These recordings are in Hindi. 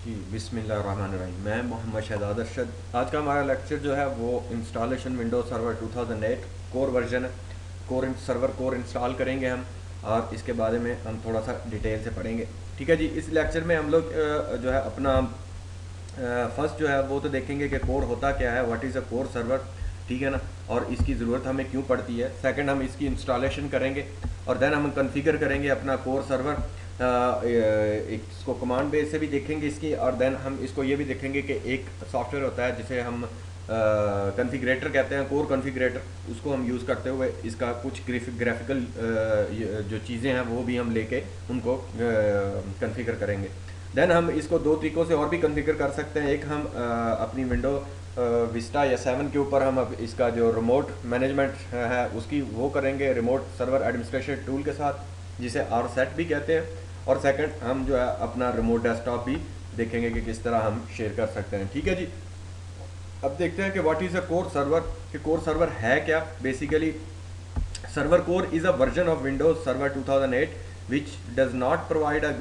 जी बिस्मिल्लाहिर्रहमानिर्रहीम। मैं मोहम्मद शहजाद अरशद। आज का हमारा लेक्चर जो है वो installation Windows server 2008 core version है। सर्वर कोर इंस्टॉल करेंगे हम, और इसके बारे में हम थोड़ा सा डिटेल से पढ़ेंगे। ठीक है जी। इस लेक्चर में हम लोग जो है अपना फर्स्ट जो है वो तो देखेंगे कि कोर होता क्या है, what is a core server. ठीक है ना, और इसकी ज़रूरत हमें क्यों पड़ती है। सेकंड, हम इसकी इंस्टॉलेशन करेंगे, और देन हम कॉन्फ़िगर करेंगे अपना कोर सर्वर। इसको कमांड बेस से भी देखेंगे इसकी, और देन हम इसको ये भी देखेंगे कि एक सॉफ्टवेयर होता है जिसे हम कॉन्फ़िगरेटर कहते हैं, कोर कॉन्फ़िगरेटर। उसको हम यूज़ करते हुए इसका कुछ ग्राफिकल जो चीज़ें हैं वो भी हम लेके उनको कॉन्फ़िगर करेंगे। देन हम इसको दो तरीक़ों से और भी कॉन्फ़िगर कर सकते हैं। एक, हम अपनी विंडो विस्टा या 7 के ऊपर हम अब इसका जो रिमोट मैनेजमेंट है उसकी वो करेंगे रिमोट सर्वर एडमिनिस्ट्रेशन टूल के साथ, जिसे आर सेट भी कहते हैं। और सेकंड, हम जो है अपना रिमोट डेस्कटॉप भी देखेंगे कि किस तरह हम शेयर कर सकते हैं। ठीक है जी। अब देखते हैं कि what is a core server, कि कोर सर्वर है क्या। Basically server core is a version of Windows server 2008 which does not provide a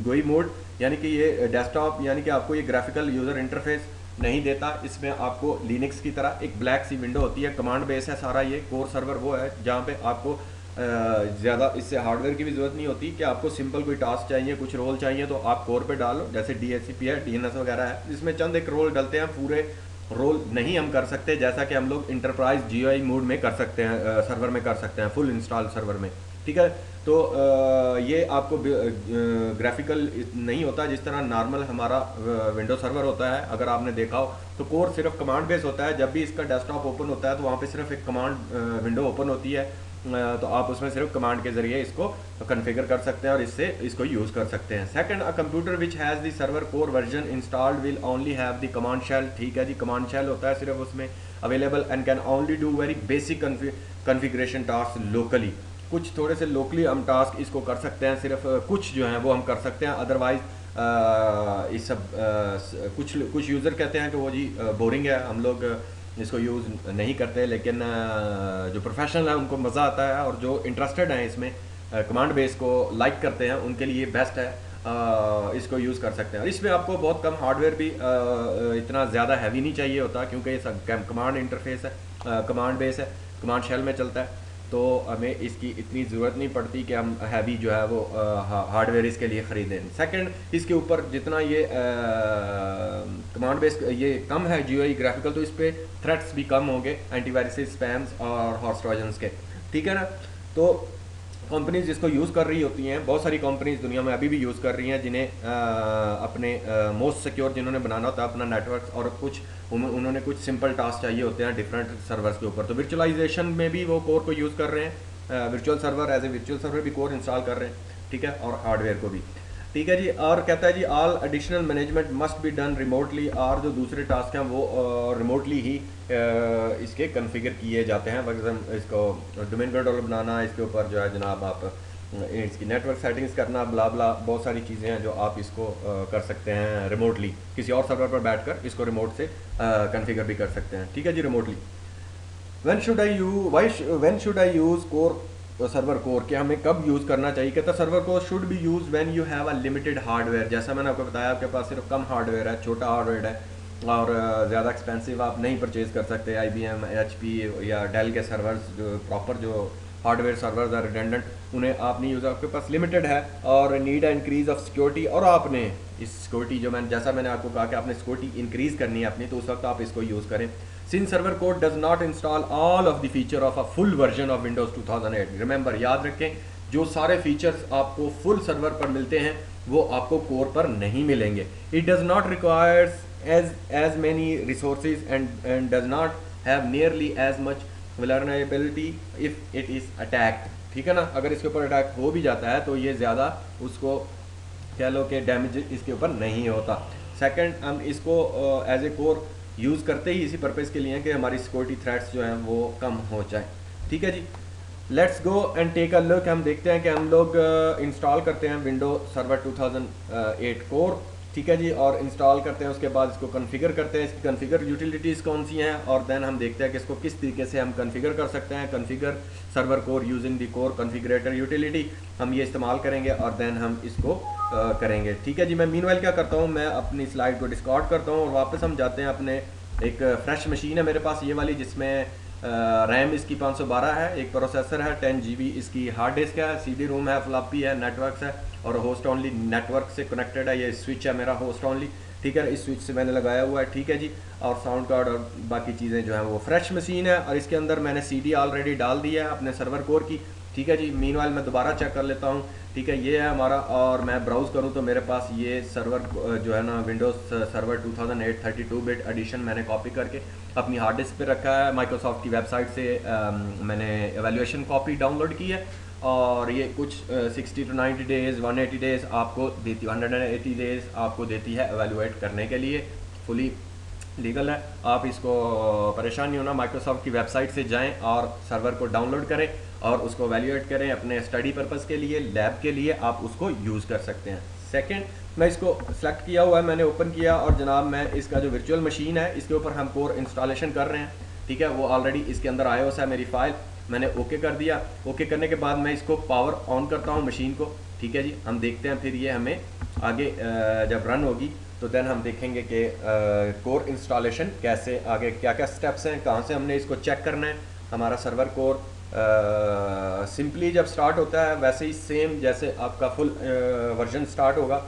गोई मोड, यानी कि ये डेस्कटॉप यानी कि आपको ये ग्राफिकल यूज़र इंटरफेस नहीं देता। इसमें आपको लिनक्स की तरह एक ब्लैक सी विंडो होती है, कमांड बेस है सारा। ये कोर सर्वर वो है जहाँ पे आपको ज़्यादा इससे हार्डवेयर की भी ज़रूरत नहीं होती, कि आपको सिंपल कोई टास्क चाहिए, कुछ रोल चाहिए तो आप कोर पे डालो, जैसे DHCP है, DNS वगैरह है। इसमें चंद एक रोल डलते हैं, पूरे रोल नहीं हम कर सकते, जैसा कि हम लोग इंटरप्राइज GUI मोड में कर सकते हैं, सर्वर में कर सकते हैं, फुल इंस्टॉल सर्वर में। ठीक है। तो ये आपको ग्राफिकल नहीं होता जिस तरह नॉर्मल हमारा विंडो सर्वर होता है। अगर आपने देखा हो तो कोर सिर्फ कमांड बेस होता है। जब भी इसका डेस्कटॉप ओपन होता है तो वहाँ पे सिर्फ एक कमांड विंडो ओपन होती है, तो आप उसमें सिर्फ कमांड के ज़रिए इसको कॉन्फ़िगर कर सकते हैं और इससे इसको यूज़ कर सकते हैं। Second, a computer which has the server core version installed will only have the command shell. ठीक है जी, कमांड शेल होता है सिर्फ उसमें available, and can only do very basic configuration task locally. कुछ थोड़े से लोकली हम टास्क इसको कर सकते हैं, सिर्फ कुछ जो हैं वो हम कर सकते हैं। अदरवाइज इस सब कुछ कुछ यूज़र कहते हैं कि वो जी बोरिंग है, हम लोग इसको यूज़ नहीं करते, लेकिन जो प्रोफेशनल है उनको मज़ा आता है, और जो इंटरेस्टेड हैं इसमें कमांड बेस को लाइक करते हैं उनके लिए बेस्ट है। इसको यूज़ कर सकते हैं, और इसमें आपको बहुत कम हार्डवेयर भी इतना ज़्यादा हैवी नहीं चाहिए होता, क्योंकि ये सब कमांड इंटरफेस है, कमांड बेस है, कमांड शेल में चलता है। तो हमें इसकी इतनी ज़रूरत नहीं पड़ती कि हम हैवी जो है वो हार्डवेयर इसके लिए ख़रीदें। सेकंड, इसके ऊपर जितना ये कमांड बेस ये कम है GUI ग्राफिकल, तो इस पर थ्रेट्स भी कम होंगे, एंटीवायरस, स्पैम्स और हॉर्स ट्रोजन्स के। ठीक है ना। तो कंपनीज जिसको यूज़ कर रही होती हैं, बहुत सारी कंपनीज दुनिया में अभी भी यूज़ कर रही हैं, जिन्हें अपने मोस्ट सिक्योर जिन्होंने बनाना होता है अपना नेटवर्क, और कुछ उन्होंने कुछ सिंपल टास्क चाहिए होते हैं डिफरेंट सर्वर्स के ऊपर, तो वर्चुअलाइजेशन में भी वो कोर को यूज़ कर रहे हैं। Virtual server, as a virtual server भी कोर इंस्टॉल कर रहे हैं। ठीक है, और हार्डवेयर को भी। ठीक है जी। और कहता है जी all additional management must be done remotely, और जो दूसरे टास्क हैं वो रिमोटली ही इसके कॉन्फ़िगर किए जाते हैं। फॉर इसको डोमेन कंट्रोलर बनाना, इसके ऊपर जो है जनाब आप इसकी नेटवर्क सेटिंग्स करना, ब्ला ब्ला, बहुत सारी चीज़ें हैं जो आप इसको कर सकते हैं रिमोटली। किसी और सर्वर पर बैठकर इसको रिमोट से कॉन्फ़िगर भी कर सकते हैं। ठीक है जी, remotely. When should I use core server core, कि हमें कब यूज़ करना चाहिए। कहता है server core should be use when you have a limited hardware. जैसा मैंने आपको बताया, आपके पास सिर्फ कम हार्डवेयर है, छोटा हार्डवेयर है, और ज़्यादा एक्सपेंसिव आप नहीं परचेज़ कर सकते। IBM, HP या डेल के सर्वर्स, जो प्रॉपर जो हार्डवेयर सर्वर्स है रिडेंडेंट, उन्हें आप नहीं यूज़, आपके पास लिमिटेड है, और नीड इंक्रीज ऑफ सिक्योरिटी, और आपने इस सिक्योरिटी जो जैसा मैंने आपको कहा कि आपने सिक्योरिटी इंक्रीज़ करनी है अपनी, तो उस वक्त आप इसको यूज़ करें। Since server code does not install all of the feature of a full version of Windows 2008, remember, याद रखें, जो सारे फीचर्स आपको फुल सर्वर पर मिलते हैं वो आपको कोर पर नहीं मिलेंगे। It does not requires as many resources and does not have nearly as much vulnerability if it is attacked। ठीक है ना, अगर इसके ऊपर अटैक हो भी जाता है तो ये ज़्यादा उसको कह लो कि डैमेज इसके ऊपर नहीं होता। सेकंड, हम इसको एज ए कोर यूज़ करते ही इसी पर्पज़ के लिए कि हमारी सिक्योरिटी थ्रेट्स जो हैं वो कम हो जाए। ठीक है जी। Let's go and take a look. हम देखते हैं कि हम लोग इंस्टॉल करते हैं विंडो सर्वर 2008 कोर। ठीक है जी, और इंस्टॉल करते हैं, उसके बाद इसको कॉन्फ़िगर करते हैं, इसकी कॉन्फ़िगर यूटिलिटीज़ कौन सी हैं, और देन हम देखते हैं कि इसको किस तरीके से हम कॉन्फ़िगर कर सकते हैं। Configure server core using the core configurator utility, हम ये इस्तेमाल करेंगे और देन हम इसको करेंगे। ठीक है जी, मैं मीनवाइल क्या करता हूँ, मैं अपनी स्लाइड को डिस्कार्ड करता हूँ और वापस हम जाते हैं अपने, एक फ्रेश मशीन है मेरे पास ये वाली, जिसमें रैम इसकी 512 है, एक प्रोसेसर है, 10 GB इसकी हार्ड डिस्क है, CD रोम है, फ्लॉपी है, नेटवर्क है और होस्ट ओनली नेटवर्क से कनेक्टेड है। ये स्विच है मेरा होस्ट ओनली, ठीक है, इस स्विच से मैंने लगाया हुआ है। ठीक है जी, और साउंड कार्ड और बाकी चीज़ें जो है वो फ्रेश मशीन है, और इसके अंदर मैंने CD ऑलरेडी डाल दिया है अपने सर्वर कोर की। ठीक है जी, मीनवाइल मैं दोबारा चेक कर लेता हूँ। ठीक है, ये है हमारा, और मैं ब्राउज़ करूँ तो मेरे पास ये सर्वर जो है ना, विंडोज़ सर्वर 2008 32 बिट एडिशन मैंने कॉपी करके अपनी हार्ड डिस्क पे रखा है। माइक्रोसॉफ्ट की वेबसाइट से मैंने एवेल्यूएशन कॉपी डाउनलोड की है, और ये कुछ 60 to 90 डेज़ 180 डेज़ आपको देती, 180 डेज़ आपको देती है एवेल्यूएट करने के लिए। फुली लीगल है, आप इसको परेशान नहीं होना, माइक्रोसॉफ्ट की वेबसाइट से जाएं और सर्वर को डाउनलोड करें और उसको वैल्यूएट करें अपने स्टडी पर्पज़ के लिए, लैब के लिए आप उसको यूज़ कर सकते हैं। सेकंड, मैं इसको सेलेक्ट किया हुआ है, मैंने ओपन किया, और जनाब मैं इसका जो वर्चुअल मशीन है इसके ऊपर हम कोर इंस्टॉलेशन कर रहे हैं। ठीक है, वो ऑलरेडी इसके अंदर आया हुआ है मेरी फाइल, मैंने ओके कर दिया। ओके करने के बाद मैं इसको पावर ऑन करता हूँ मशीन को। ठीक है जी, हम देखते हैं फिर ये हमें आगे जब रन होगी तो देन हम देखेंगे कि कोर इंस्टॉलेशन कैसे, आगे क्या क्या स्टेप्स हैं, कहाँ से हमने इसको चेक करना है। हमारा सर्वर कोर सिंपली जब स्टार्ट होता है वैसे ही सेम जैसे आपका फुल वर्जन स्टार्ट होगा,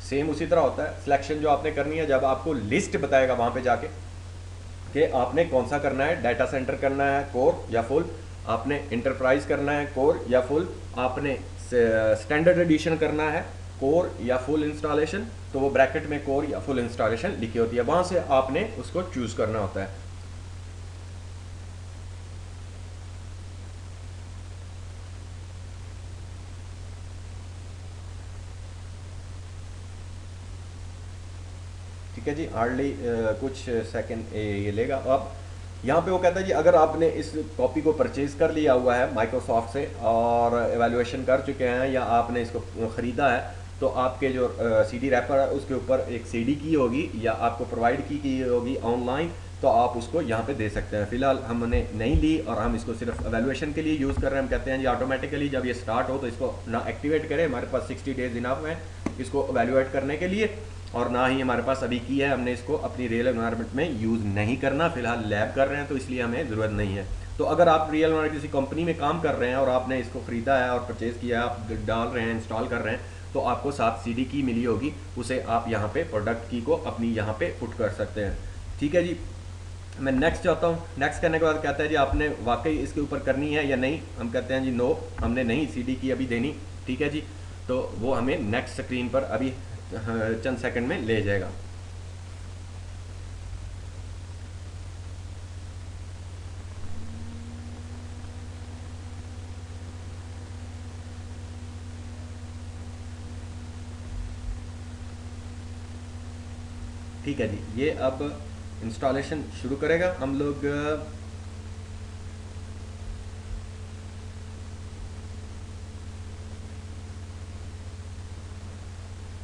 सेम उसी तरह होता है। सिलेक्शन जो आपने करनी है, जब आपको लिस्ट बताएगा वहाँ पे जाके कि आपने कौन सा करना है, डाटा सेंटर करना है कोर या फुल, आपने इंटरप्राइज करना है कोर या फुल, आपने स्टैंडर्ड एडिशन करना है कोर या फुल इंस्टॉलेशन, तो वो ब्रैकेट में कोर या फुल इंस्टॉलेशन लिखी होती है, वहाँ से आपने उसको चूज़ करना होता है। ठीक है जी, हार्डली कुछ सेकंड ये लेगा। अब यहाँ पे वो कहता है जी, अगर आपने इस कॉपी को परचेज़ कर लिया हुआ है माइक्रोसॉफ्ट से और एवेल्यूएशन कर चुके हैं, या आपने इसको ख़रीदा है, तो आपके जो CD रैपर है उसके ऊपर एक CD की होगी या आपको प्रोवाइड की होगी ऑनलाइन, तो आप उसको यहाँ पे दे सकते हैं। फ़िलहाल हमने नहीं ली और हम इसको सिर्फ एवेल्यूएशन के लिए यूज़ कर रहे हैं। हम कहते हैं जी ऑटोमेटिकली जब ये स्टार्ट हो तो इसको ना एक्टिवेट करें, हमारे पास 60 डेज़ इनफ है इसको एवेल्यूएट करने के लिए, और ना ही हमारे पास अभी की है, हमने इसको अपनी रियल एनवायरनमेंट में यूज़ नहीं करना, फिलहाल लैब कर रहे हैं तो इसलिए हमें ज़रूरत नहीं है। तो अगर आप रियल एनवायरनमेंट किसी कंपनी में काम कर रहे हैं और आपने इसको ख़रीदा है और परचेज़ किया है, आप डाल रहे हैं, इंस्टॉल कर रहे हैं, तो आपको साथ CD की मिली होगी, उसे आप यहाँ पे प्रोडक्ट की को अपनी यहाँ पे पुट कर सकते हैं। ठीक है जी, मैं नेक्स्ट जाता हूँ। नेक्स्ट करने के बाद कहता है जी आपने वाकई इसके ऊपर करनी है या नहीं, हम कहते हैं जी नो, हमने नहीं CD की अभी देनी। ठीक है जी, तो वो हमें नेक्स्ट स्क्रीन पर अभी चंद सेकंड में ले जाएगा। ठीक है जी, ये अब इंस्टॉलेशन शुरू करेगा। हम लोग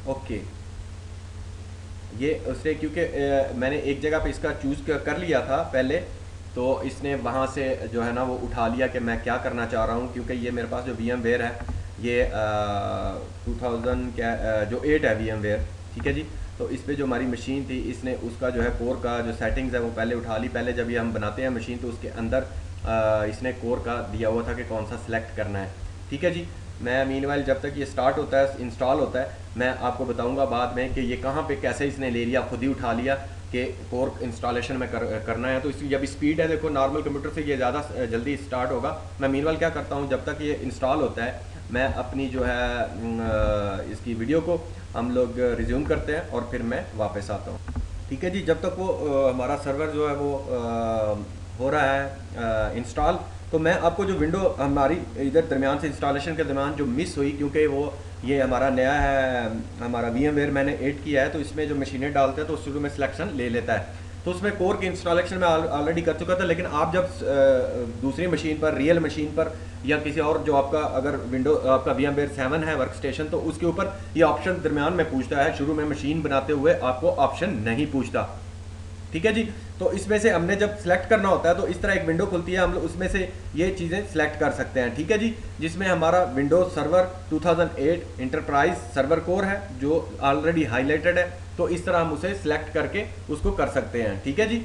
ओके, ये उसने क्योंकि मैंने एक जगह पे इसका चूज़ कर लिया था पहले, तो इसने वहाँ से जो है ना वो उठा लिया कि मैं क्या करना चाह रहा हूँ, क्योंकि ये मेरे पास जो VMware है ये 2000 क्या जो 8 है VMware। ठीक है जी, तो इस पे जो हमारी मशीन थी इसने उसका जो है कोर का जो सेटिंग्स है वो पहले उठा ली। पहले जब ये हम बनाते हैं मशीन तो उसके अंदर इसने कोर का दिया हुआ था कि कौन सा सिलेक्ट करना है। ठीक है जी, मैं मीनवाइल जब तक ये स्टार्ट होता है, इंस्टॉल होता है, मैं आपको बताऊंगा बाद में कि ये कहाँ पे कैसे इसने ले लिया, खुद ही उठा लिया कि कोर इंस्टॉलेशन में करना है। तो इसकी जब स्पीड है, देखो नॉर्मल कंप्यूटर से ये ज़्यादा जल्दी स्टार्ट होगा। मैं मीनवाइल क्या करता हूँ, जब तक ये इंस्टॉल होता है मैं अपनी जो है इसकी वीडियो को हम लोग रिज्यूम करते हैं और फिर मैं वापस आता हूँ। ठीक है जी, जब तक वो हमारा सर्वर जो है वो हो रहा है इंस्टॉल, तो मैं आपको जो विंडो हमारी इधर दरमियान से इंस्टॉलेशन के दरमियान जो मिस हुई, क्योंकि वो ये हमारा नया है, हमारा VMware मैंने 8 किया है, तो इसमें जो मशीनें डालते हैं तो शुरू में सिलेक्शन ले लेता है। तो उसमें कोर की इंस्टॉलेशन मैं ऑलरेडी कर चुका था। लेकिन आप जब दूसरी मशीन पर, रियल मशीन पर, या किसी और जो आपका अगर विंडो आपका VMware 7 है वर्क स्टेशन, तो उसके ऊपर ये ऑप्शन दरमियान में पूछता है। शुरू में मशीन बनाते हुए आपको ऑप्शन नहीं पूछता, ठीक है जी। तो इसमें से हमने जब सेलेक्ट करना होता है तो इस तरह एक विंडो खुलती है, हम लोग उसमें से ये चीज़ें सेलेक्ट कर सकते हैं, ठीक है जी। जिसमें हमारा Windows server 2008 enterprise server core है जो ऑलरेडी हाईलाइटेड है। तो इस तरह हम उसे सिलेक्ट करके उसको कर सकते हैं, ठीक है जी।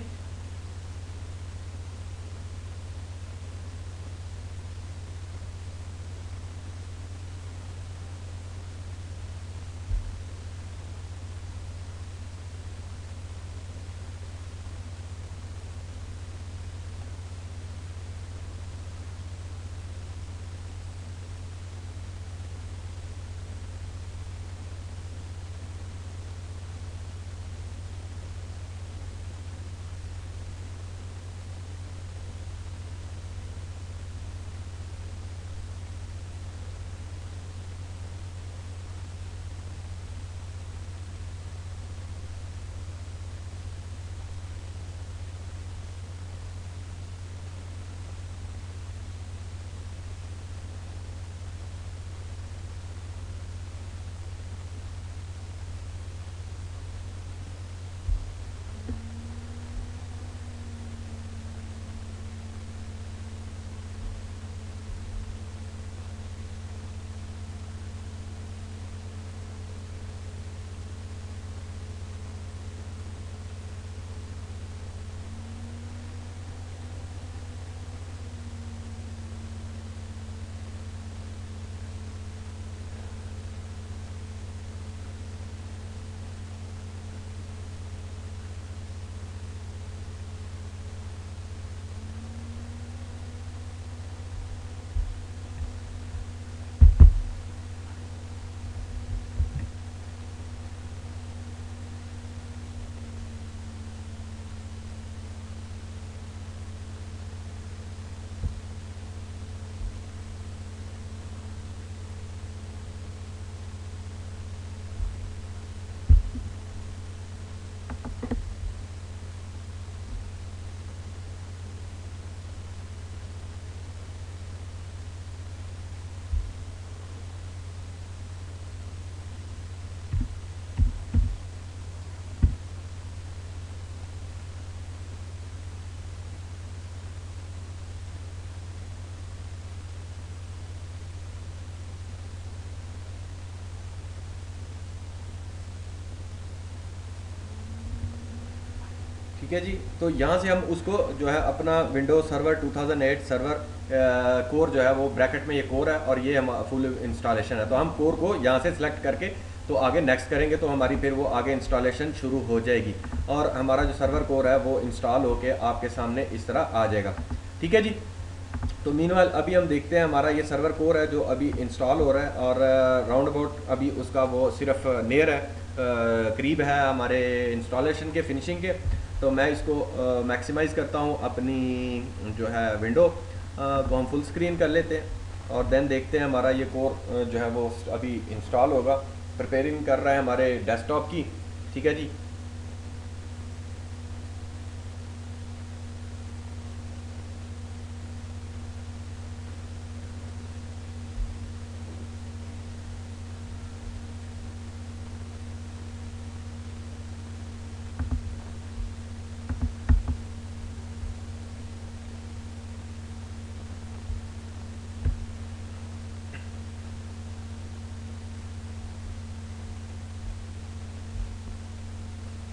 ठीक है जी। तो यहाँ से हम उसको जो है अपना विंडोज सर्वर 2008 सर्वर कोर जो है वो ब्रैकेट में ये कोर है और ये हम फुल इंस्टॉलेशन है। तो हम कोर को यहाँ से सिलेक्ट करके तो आगे नेक्स्ट करेंगे तो हमारी फिर वो आगे इंस्टॉलेशन शुरू हो जाएगी और हमारा जो सर्वर कोर है वो इंस्टॉल होके आपके सामने इस तरह आ जाएगा, ठीक है जी। तो मीनवाइल अभी हम देखते हैं हमारा ये सर्वर कोर है जो अभी इंस्टॉल हो रहा है और राउंड अबाउट अभी उसका वो सिर्फ नियर है, करीब है हमारे इंस्टॉलेशन के फिनिशिंग के। तो मैं इसको मैक्सिमाइज़ करता हूँ अपनी जो है विंडो को हम फुल स्क्रीन कर लेते हैं और देन देखते हैं हमारा ये कोर जो है वो अभी इंस्टॉल होगा। प्रिपेयरिंग कर रहा है हमारे डेस्कटॉप की, ठीक है जी।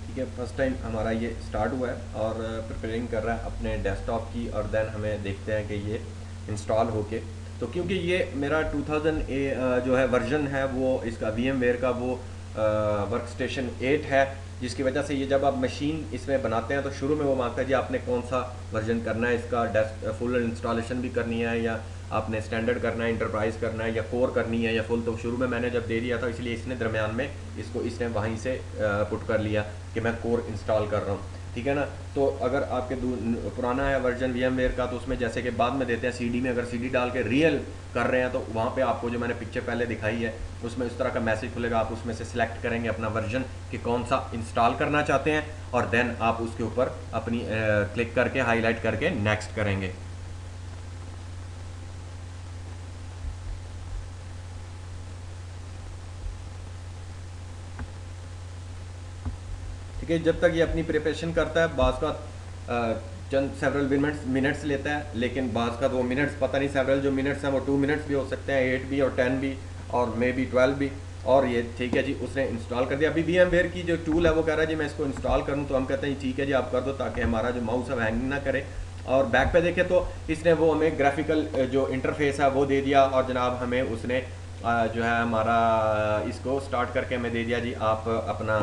ठीक है, फर्स्ट टाइम हमारा ये स्टार्ट हुआ है और प्रिपेयरिंग कर रहा है अपने डेस्कटॉप की और देन हमें देखते हैं कि ये इंस्टॉल होके। तो क्योंकि ये मेरा 2000 जो है वर्जन है वो इसका VMware का वो वर्क स्टेशन 8 है, जिसकी वजह से ये जब आप मशीन इसमें बनाते हैं तो शुरू में वो मांगता है जी आपने कौन सा वर्जन करना है, इसका डेस्क फुल इंस्टॉलेशन भी करनी है या आपने स्टैंडर्ड करना है, इंटरप्राइज करना है या कोर करनी है या फुल। तो शुरू में मैंने जब दे दिया था इसलिए इसने दरमियान में इसको इसने वहीं से पुट कर लिया कि मैं कोर इंस्टॉल कर रहा हूँ। ठीक है ना। तो अगर आपके पुराना है वर्जन VMware का, तो उसमें जैसे कि बाद में देते हैं सीडी में, अगर सीडी डाल के रियल कर रहे हैं तो वहाँ पे आपको जो मैंने पिक्चर पहले दिखाई है उसमें इस तरह का मैसेज खुलेगा, आप उसमें से सिलेक्ट करेंगे अपना वर्जन कि कौन सा इंस्टॉल करना चाहते हैं, और देन आप उसके ऊपर अपनी क्लिक करके हाईलाइट करके नेक्स्ट करेंगे। ठीक है, जब तक ये अपनी प्रिपरेशन करता है, बाज़ का चंद सेवरल मिनट्स लेता है, लेकिन बाज़ का वो मिनट्स पता नहीं, सेवरल जो मिनट्स हैं वो 2 मिनट्स भी हो सकते हैं, 8 भी और 10 भी और मे बी 12 भी। और ये ठीक है जी, उसने इंस्टॉल कर दिया। अभी VMware की जो टूल है वो कह रहा है जी मैं इसको इंस्टॉल करूँ, तो हम कहते हैं ठीक है जी आप कर दो, ताकि हमारा जो माउस है हैंग ना करे। और बैक पे देखें तो इसने वो हमें ग्राफिकल जो इंटरफेस है वो दे दिया, और जनाब हमें उसने जो है हमारा इसको स्टार्ट करके हमें दे दिया जी, आप अपना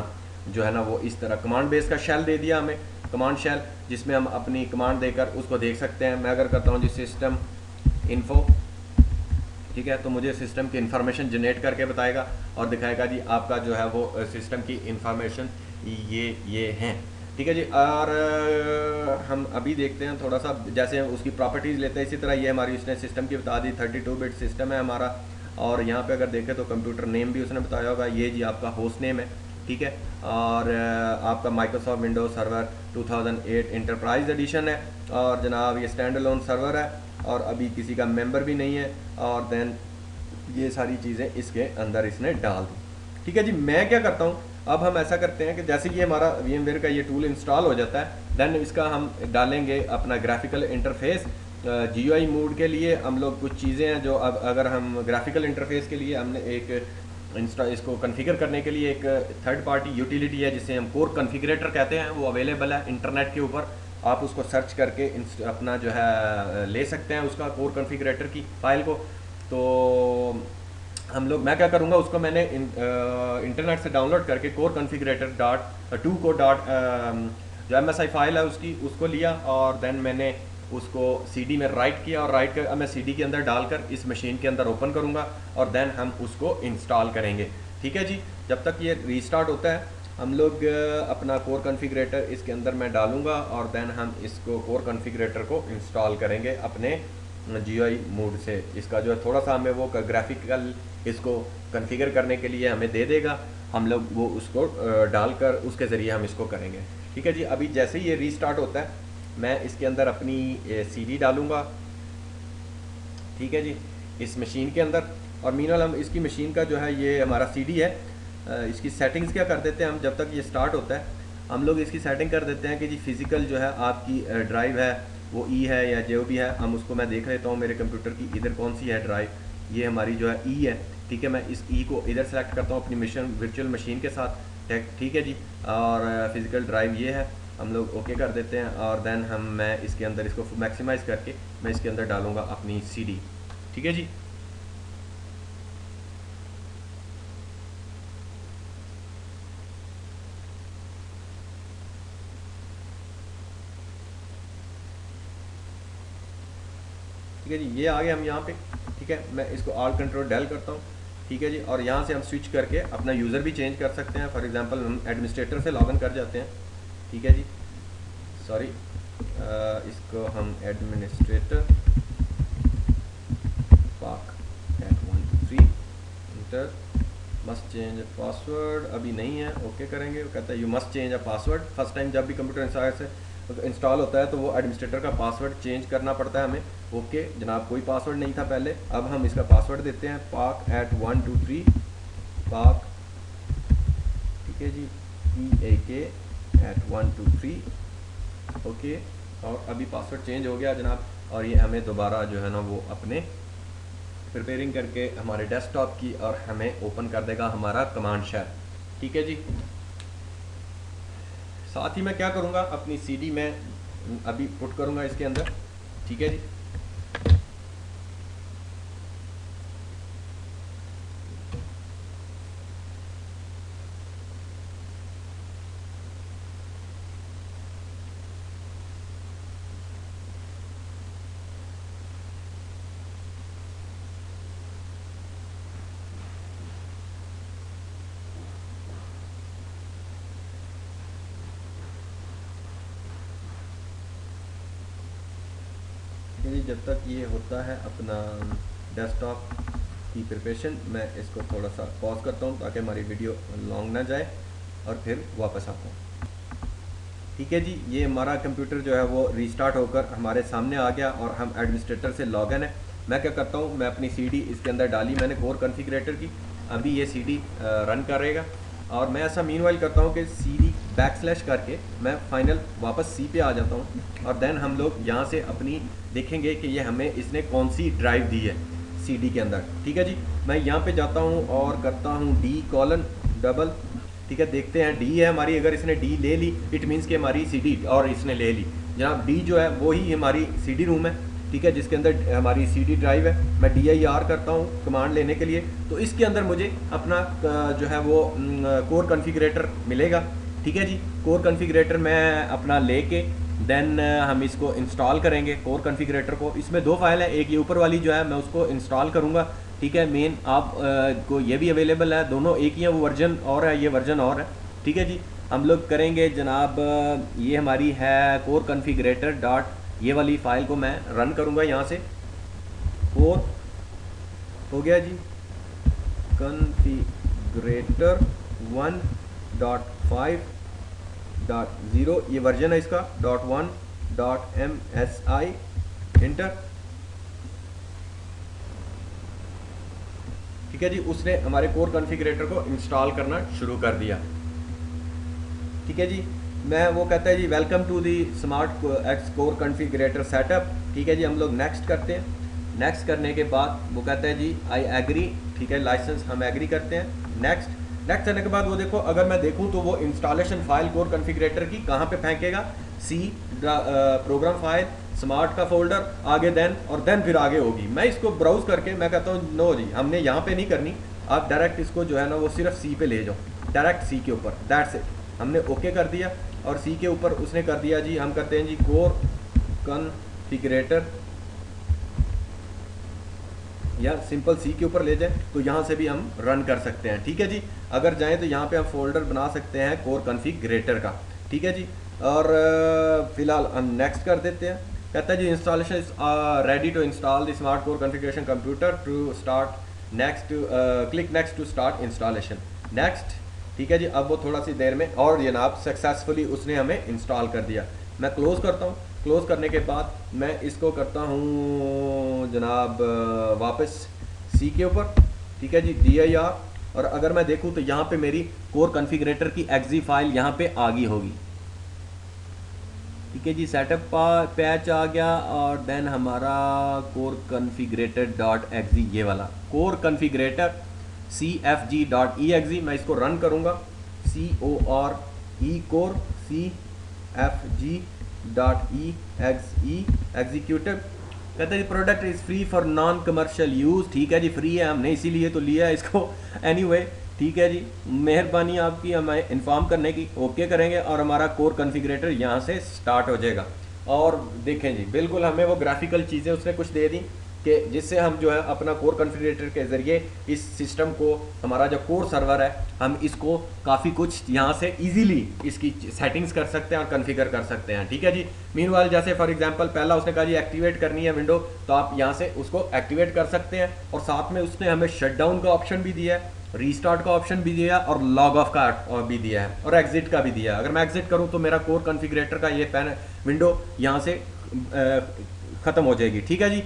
जो है ना वो इस तरह कमांड बेस का शेल दे दिया हमें, कमांड शेल, जिसमें हम अपनी कमांड देकर उसको देख सकते हैं। मैं अगर करता हूँ जी सिस्टम इन्फो, ठीक है, तो मुझे सिस्टम की इंफॉर्मेशन जनरेट करके बताएगा और दिखाएगा जी आपका जो है वो सिस्टम की इंफॉर्मेशन ये हैं। ठीक है जी। और हम अभी देखते हैं थोड़ा सा, जैसे उसकी प्रॉपर्टीज़ लेते हैं, इसी तरह ये हमारी उसने सिस्टम की बता दी, 32 बिट सिस्टम है हमारा। और यहाँ पे अगर देखें तो कंप्यूटर नेम भी उसने बताया होगा, ये जी आपका होस्ट नेम है, ठीक है। और आपका Microsoft Windows server 2008 enterprise edition है, और जनाब ये स्टैंड अलोन सर्वर है, और अभी किसी का मेंबर भी नहीं है, और देन ये सारी चीज़ें इसके अंदर इसने डाल दी। ठीक है जी। मैं क्या करता हूँ, अब हम ऐसा करते हैं कि जैसे कि हमारा VMware का ये टूल इंस्टॉल हो जाता है, देन इसका हम डालेंगे अपना ग्राफिकल इंटरफेस। GUI मोड के लिए हम लोग कुछ चीज़ें हैं जो अब अगर हम ग्राफिकल इंटरफेस के लिए हमने एक इसको कॉन्फ़िगर करने के लिए एक थर्ड पार्टी यूटिलिटी है जिसे हम कोर कॉन्फ़िगरेटर कहते हैं, वो अवेलेबल है इंटरनेट के ऊपर। आप उसको सर्च करके अपना जो है ले सकते हैं उसका कोर कॉन्फ़िगरेटर की फ़ाइल को। तो हम लोग, मैं क्या करूँगा, उसको मैंने इंटरनेट से डाउनलोड करके core configurator dot to co dot जो MSI फाइल है उसकी, उसको लिया, और देन मैंने उसको CD में राइट किया, और राइट कर मैं CD के अंदर डालकर इस मशीन के अंदर ओपन करूँगा, और देन हम उसको इंस्टॉल करेंगे। ठीक है जी। जब तक ये रीस्टार्ट होता है हम लोग अपना कोर कॉन्फ़िगरेटर इसके अंदर मैं डालूँगा, और देन हम इसको कोर कॉन्फ़िगरेटर को इंस्टॉल करेंगे अपने GUI मोड से। इसका जो है थोड़ा सा हमें वो ग्राफिकल इसको कॉन्फ़िगर करने के लिए हमें दे देगा, हम लोग वो उसको डालकर उसके ज़रिए हम इसको करेंगे। ठीक है जी। अभी जैसे ही ये रीस्टार्ट होता है मैं इसके अंदर अपनी CD डालूँगा, ठीक है जी, इस मशीन के अंदर। और मीनवाइल हम इसकी मशीन का जो है ये हमारा CD है, इसकी सेटिंग्स क्या कर देते हैं हम, जब तक ये स्टार्ट होता है हम लोग इसकी सेटिंग कर देते हैं कि जी फिज़िकल जो है आपकी ड्राइव है वो E है या जो भी है, हम उसको मैं देख लेता हूँ मेरे कंप्यूटर की इधर कौन सी है ड्राइव, ये हमारी जो है E है। ठीक है, मैं इस E को इधर सेलेक्ट करता हूँ अपनी वर्चुअल मशीन के साथ। ठीक है जी। और फिज़िकल ड्राइव ये है, हम लोग ओके कर देते हैं, और देन मैं इसके अंदर इसको मैक्सिमाइज़ करके मैं इसके अंदर डालूँगा अपनी CD। ठीक है जी। ठीक है जी, ये आ गए हम यहाँ पे। ठीक है, मैं इसको ऑल कंट्रोल डेल करता हूँ। ठीक है जी। और यहाँ से हम स्विच करके अपना यूज़र भी चेंज कर सकते हैं। फॉर एग्जांपल हम एडमिनिस्ट्रेटर से लॉगिन कर जाते हैं। ठीक है जी, सॉरी, इसको हम एडमिनिस्ट्रेटर पाक @123 इंटर मस्ट चेंज पासवर्ड, अभी नहीं है, ओके करेंगे। वो कहता है you must change a password. First time जब भी कंप्यूटर इंस्टॉल होता है तो वो एडमिनिस्ट्रेटर का पासवर्ड चेंज करना पड़ता है हमें। ओके जनाब, कोई पासवर्ड नहीं था पहले, अब हम इसका पासवर्ड देते हैं पाक @123 पाक। ठीक है जी, PAK @123 ओके। और अभी पासवर्ड चेंज हो गया जनाब, और ये हमें दोबारा जो है ना वो अपने प्रिपेयरिंग करके हमारे डेस्कटॉप की और हमें ओपन कर देगा हमारा कमांड शेल। ठीक है जी। साथ ही मैं क्या करूँगा, अपनी CD में अभी पुट करूँगा इसके अंदर। ठीक है जी। है जी। जब तक ये होता है अपना डेस्कटॉप की प्रिपरेशन, मैं इसको थोड़ा सा पॉज करता हूँ ताकि हमारी वीडियो लॉन्ग ना जाए और फिर वापस आता हूँ। ठीक है जी, ये हमारा कंप्यूटर जो है वो रीस्टार्ट होकर हमारे सामने आ गया और हम एडमिनिस्ट्रेटर से लॉगिन है। मैं क्या करता हूँ, मैं अपनी सीडी इसके अंदर डाली मैंने कोर कॉन्फ़िगरेटर की, अभी ये सीडी रन करेगा और मैं ऐसा मीनवाइल करता हूँ कि सीडी बैकस्लैश करके मैं फाइनल वापस सी पे आ जाता हूँ और देन हम लोग यहाँ से अपनी देखेंगे कि ये हमें इसने कौन सी ड्राइव दी है सीडी के अंदर। ठीक है जी, मैं यहाँ पे जाता हूँ और करता हूँ D:\, ठीक है, देखते हैं डी है हमारी। अगर इसने डी ले ली इट मीन्स कि हमारी सीडी और इसने ले ली। जनाब डी जो है वो ही हमारी सीडी रूम है, ठीक है, जिसके अंदर हमारी सीडी ड्राइव है। मैं DIR करता हूँ कमांड लेने के लिए, तो इसके अंदर मुझे अपना जो है वो कोर कॉन्फ़िगरेटर मिलेगा। ठीक है जी, कोर कॉन्फ़िगरेटर मैं अपना लेके देन हम इसको इंस्टॉल करेंगे कोर कॉन्फ़िगरेटर को। इसमें 2 फाइल है, एक ये ऊपर वाली जो है मैं उसको इंस्टॉल करूँगा। ठीक है, मेन आप को ये भी अवेलेबल है, दोनों एक ही है, वो वर्जन और है, ये वर्जन और है। ठीक है जी, हम लोग करेंगे जनाब, ये हमारी है कोर कॉन्फ़िगरेटर डॉट, ये वाली फ़ाइल को मैं रन करूँगा यहाँ से। कोर हो गया जी, कॉन्फ़िगरेटर 1.5.0 ये वर्जन है इसका, .1.msi इंटर। ठीक है जी, उसने हमारे कोर कॉन्फ़िगरेटर को इंस्टॉल करना शुरू कर दिया। ठीक है जी, मैं वो कहता है जी welcome to the smart X core configurator setup. ठीक है जी, हम लोग नेक्स्ट करते हैं। नेक्स्ट करने के बाद वो कहता है जी आई एग्री, ठीक है, लाइसेंस हम एग्री करते हैं। नेक्स्ट करने के बाद वो देखो, अगर मैं देखूं तो वो इंस्टॉलेशन फाइल कोर कॉन्फ़िगरेटर की कहाँ पे फेंकेगा, सी प्रोग्राम फाइल स्मार्ट का फोल्डर, आगे देन और देन फिर आगे होगी। मैं इसको ब्राउज करके मैं कहता हूँ नो जी, हमने यहाँ पे नहीं करनी, आप डायरेक्ट इसको जो है ना वो सिर्फ सी पे ले जाओ, डायरेक्ट सी के ऊपर, दैट्स इट। हमने ओके कर दिया और सी के ऊपर उसने कर दिया जी, हम करते हैं जी कोर कॉन्फ़िगरेटर या सिंपल सी के ऊपर ले जाए तो यहाँ से भी हम रन कर सकते हैं। ठीक है जी, अगर जाएँ तो यहाँ पे हम फोल्डर बना सकते हैं कोर कॉन्फ़िगरेटर का। ठीक है जी, और फिलहाल हम नेक्स्ट कर देते हैं। कहता है जी installation is ready to install the smart core configuration computer to start next, click next to start installation. Next, ठीक है जी, अब वो थोड़ा सी देर में और जनाब सक्सेसफुली उसने हमें इंस्टॉल कर दिया। मैं क्लोज़ करता हूँ, क्लोज़ करने के बाद मैं इसको करता हूँ जनाब वापस सी के ऊपर। ठीक है जी, DIR, और अगर मैं देखूँ तो यहाँ पे मेरी कोर कॉन्फ़िगरेटर की exe फाइल यहाँ पे आ गई होगी। ठीक है जी, सेटअप पैच आ गया और देन हमारा कोर कॉन्फ़िगरेटर डॉट exe, ये वाला कोर कॉन्फ़िगरेटर CFG.exe, मैं इसको रन करूँगा, CORE कोर CFG.exe एग्जीक्यूटिव। कहते हैं product is free for non commercial use. ठीक है जी, फ्री है, हमने इसीलिए तो लिया है इसको एनीवे। ठीक है जी, मेहरबानी आपकी हमें इन्फॉर्म करने की। ओके करेंगे और हमारा कोर कॉन्फ़िगरेटर यहाँ से स्टार्ट हो जाएगा। और देखें जी, बिल्कुल हमें वो ग्राफिकल चीज़ें उसने कुछ दे दी कि जिससे हम जो है अपना कोर कॉन्फ़िगरेटर के ज़रिए इस सिस्टम को, हमारा जो कोर सर्वर है, हम इसको काफ़ी कुछ यहाँ से इजीली इसकी सेटिंग्स कर सकते हैं और कॉन्फ़िगर कर सकते हैं। ठीक है जी, मीनवाइल जैसे फॉर एग्जांपल पहला उसने कहा जी एक्टिवेट करनी है विंडो, तो आप यहाँ से उसको एक्टिवेट कर सकते हैं और साथ में उसने हमें शटडाउन का ऑप्शन भी दिया है, रीस्टार्ट का ऑप्शन भी दिया और लॉग ऑफ का भी दिया है और एग्जिट का भी दिया है। अगर मैं एग्जिट करूँ तो मेरा कोर कॉन्फ़िगरेटर का ये पैन विंडो यहाँ से ख़त्म हो जाएगी। ठीक है जी,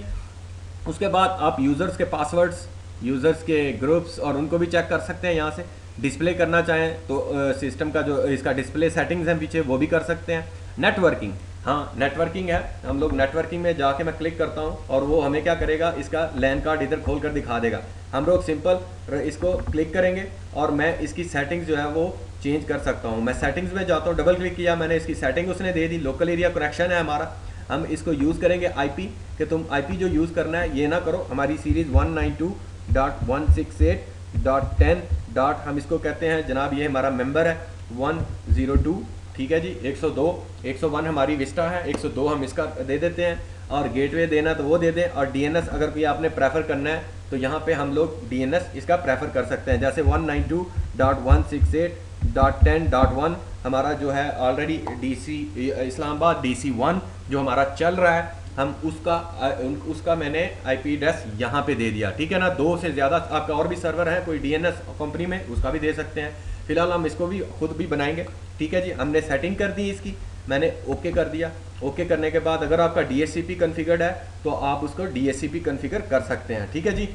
उसके बाद आप यूज़र्स के पासवर्ड्स, यूज़र्स के ग्रुप्स और उनको भी चेक कर सकते हैं। यहाँ से डिस्प्ले करना चाहें तो सिस्टम का जो इसका डिस्प्ले सेटिंग्स हैं पीछे, वो भी कर सकते हैं। नेटवर्किंग, हाँ नेटवर्किंग है, हम लोग नेटवर्किंग में जाके मैं क्लिक करता हूँ और वो हमें क्या करेगा, इसका लैन कार्ड इधर खोल कर दिखा देगा। हम लोग सिंपल इसको क्लिक करेंगे और मैं इसकी सेटिंग्स जो है वो चेंज कर सकता हूँ। मैं सेटिंग्स में जाता हूँ, डबल क्लिक किया मैंने, इसकी सेटिंग उसने दे दी, लोकल एरिया कनेक्शन है हमारा, हम इसको यूज़ करेंगे IP कि तुम IP जो यूज़ करना है ये ना करो, हमारी सीरीज़ 192.168.10. हम इसको कहते हैं जनाब, ये हमारा मेंबर है 102। ठीक है जी, 102, 101 हमारी विस्टा है, 102 हम इसका दे देते हैं और गेटवे देना तो वो दे दें। और DNS अगर कोई आपने प्रेफर करना है तो यहाँ पे हम लोग DNS इसका प्रेफर कर सकते हैं, जैसे 192.168.10.1 हमारा जो है ऑलरेडी DC इस्लामाबाद DC1 जो हमारा चल रहा है, हम उसका मैंने आईपी एड्रेस यहाँ पे दे दिया, ठीक है ना। 2 से ज़्यादा आपका और भी सर्वर है कोई डीएनएस कंपनी में, उसका भी दे सकते हैं। फिलहाल हम इसको भी खुद भी बनाएंगे, ठीक है जी। हमने सेटिंग कर दी इसकी, मैंने ओके कर दिया। ओके करने के बाद अगर आपका डीएचसीपी कॉन्फ़िगर्ड है तो आप उसको डीएचसीपी कॉन्फ़िगर कर सकते हैं, ठीक है जी।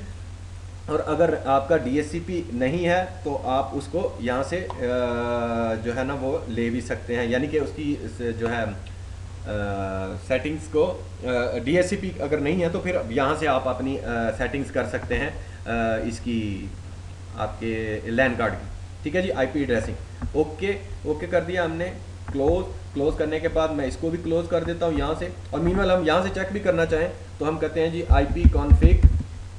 और अगर आपका डीएचसीपी नहीं है तो आप उसको यहाँ से जो है ना वो ले भी सकते हैं, यानी कि उसकी जो है सेटिंग्स को डीएचसीपी अगर नहीं है तो फिर यहाँ से आप अपनी सेटिंग्स कर सकते हैं इसकी आपके लैन कार्ड की, ठीक है जी। आईपी एड्रेसिंग ओके ओके कर दिया हमने। क्लोज करने के बाद मैं इसको भी क्लोज कर देता हूँ यहाँ से। और मीनवाइल हम यहाँ से चेक भी करना चाहें तो हम कहते हैं जी आईपी कॉन्फ़िग,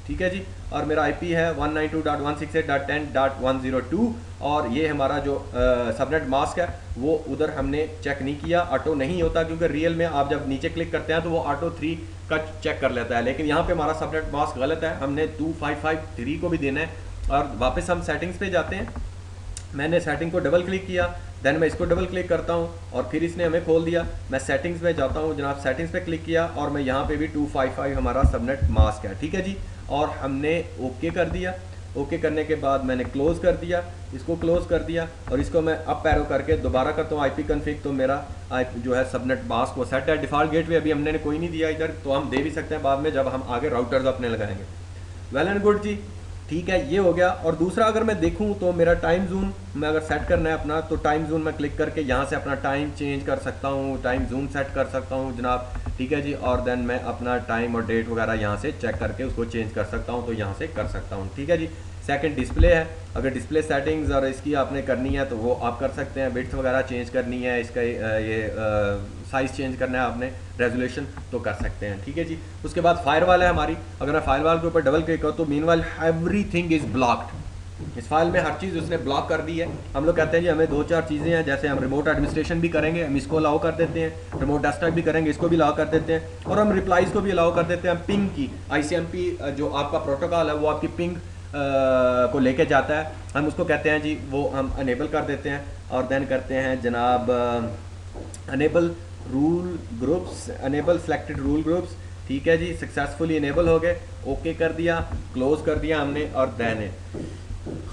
ठीक है जी। और मेरा आईपी है 192.168.10.102 और ये हमारा जो सबनेट मास्क है वो उधर हमने चेक नहीं किया, ऑटो नहीं होता क्योंकि रियल में आप जब नीचे क्लिक करते हैं तो वो ऑटो 3 का चेक कर लेता है, लेकिन यहाँ पे हमारा सबनेट मास्क गलत है, हमने 2553 को भी देना है। और वापस हम सेटिंग्स पे जाते हैं, मैंने सेटिंग को डबल क्लिक किया, देन मैं इसको डबल क्लिक करता हूँ और फिर इसने हमें खोल दिया। मैं सेटिंग्स में जाता हूँ जनाब, सेटिंग्स पे क्लिक किया और मैं यहाँ पे भी 255 हमारा सबनेट मास्क है, ठीक है जी। और हमने ओके कर दिया। ओके करने के बाद मैंने क्लोज कर दिया, इसको क्लोज कर दिया और इसको मैं अप एरो करके दोबारा करता हूँ आईपी कॉन्फ़िग, तो मेरा जो है सबनेट मास्क वो सेट है। डिफ़ॉल्ट गेटवे अभी हमने कोई नहीं दिया इधर, तो हम दे भी सकते हैं बाद में जब हम आगे राउटर्स अपने लगाएंगे। वेल एंड गुड जी, ठीक है, ये हो गया। और दूसरा अगर मैं देखूं तो मेरा टाइम जोन मैं अगर सेट करना है अपना, तो टाइम जोन में क्लिक करके यहाँ से अपना टाइम चेंज कर सकता हूँ, टाइम जोन सेट कर सकता हूँ जनाब, ठीक है जी। और देन मैं अपना टाइम और डेट वगैरह यहाँ से चेक करके उसको चेंज कर सकता हूँ, तो यहाँ से कर सकता हूँ, ठीक है जी। सेकंड डिस्प्ले है, अगर डिस्प्ले सेटिंग्स और इसकी आपने करनी है तो वो आप कर सकते हैं। विड्थ वगैरह चेंज करनी है, इसका ये साइज़ चेंज करना है आपने, रेजोल्यूशन, तो कर सकते हैं, ठीक है जी। उसके बाद फायरवॉल है हमारी, अगर मैं फायरवॉल के ऊपर डबल क्लिक करूँ तो मीनवाइल एवरीथिंग इज़ ब्लॉक्ड। इस फाइल में हर चीज़ उसने ब्लॉक कर दी है। हम लोग कहते हैं जी हमें 2-4 चीज़ें हैं, जैसे हम रिमोट एडमिनिस्ट्रेशन भी करेंगे, हम इसको अलाउ कर देते हैं, रिमोट डेस्कटॉप भी करेंगे, इसको भी अलाउ कर देते हैं, और हम रिप्लाईज़ को भी अलाउ कर देते हैं। पिंग की ICMP जो आपका प्रोटोकॉल है वो आपकी पिंग को लेके जाता है, हम उसको कहते हैं जी वो हम अनेबल कर देते हैं। और देन करते हैं जनाब enable rule groups, enable selected rule groups, ठीक है जी, सक्सेसफुली इनेबल हो गए। ओके कर दिया, क्लोज कर दिया हमने और देन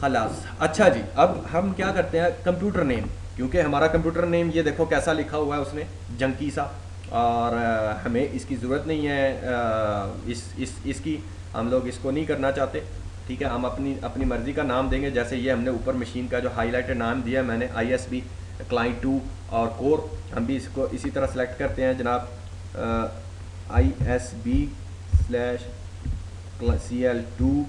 खलास। अच्छा जी, अब हम क्या करते हैं, कंप्यूटर नेम, क्योंकि हमारा कंप्यूटर नेम ये देखो कैसा लिखा हुआ है उसने, जंकी सा, और हमें इसकी ज़रूरत नहीं है। इसकी हम लोग इसको नहीं करना चाहते, ठीक है। हम अपनी मर्ज़ी का नाम देंगे, जैसे ये हमने ऊपर मशीन का जो हाईलाइटेड नाम दिया है मैंने ISB क्लाइंट 2 और कोर, हम भी इसको इसी तरह सेलेक्ट करते हैं जनाब, ISB/CL2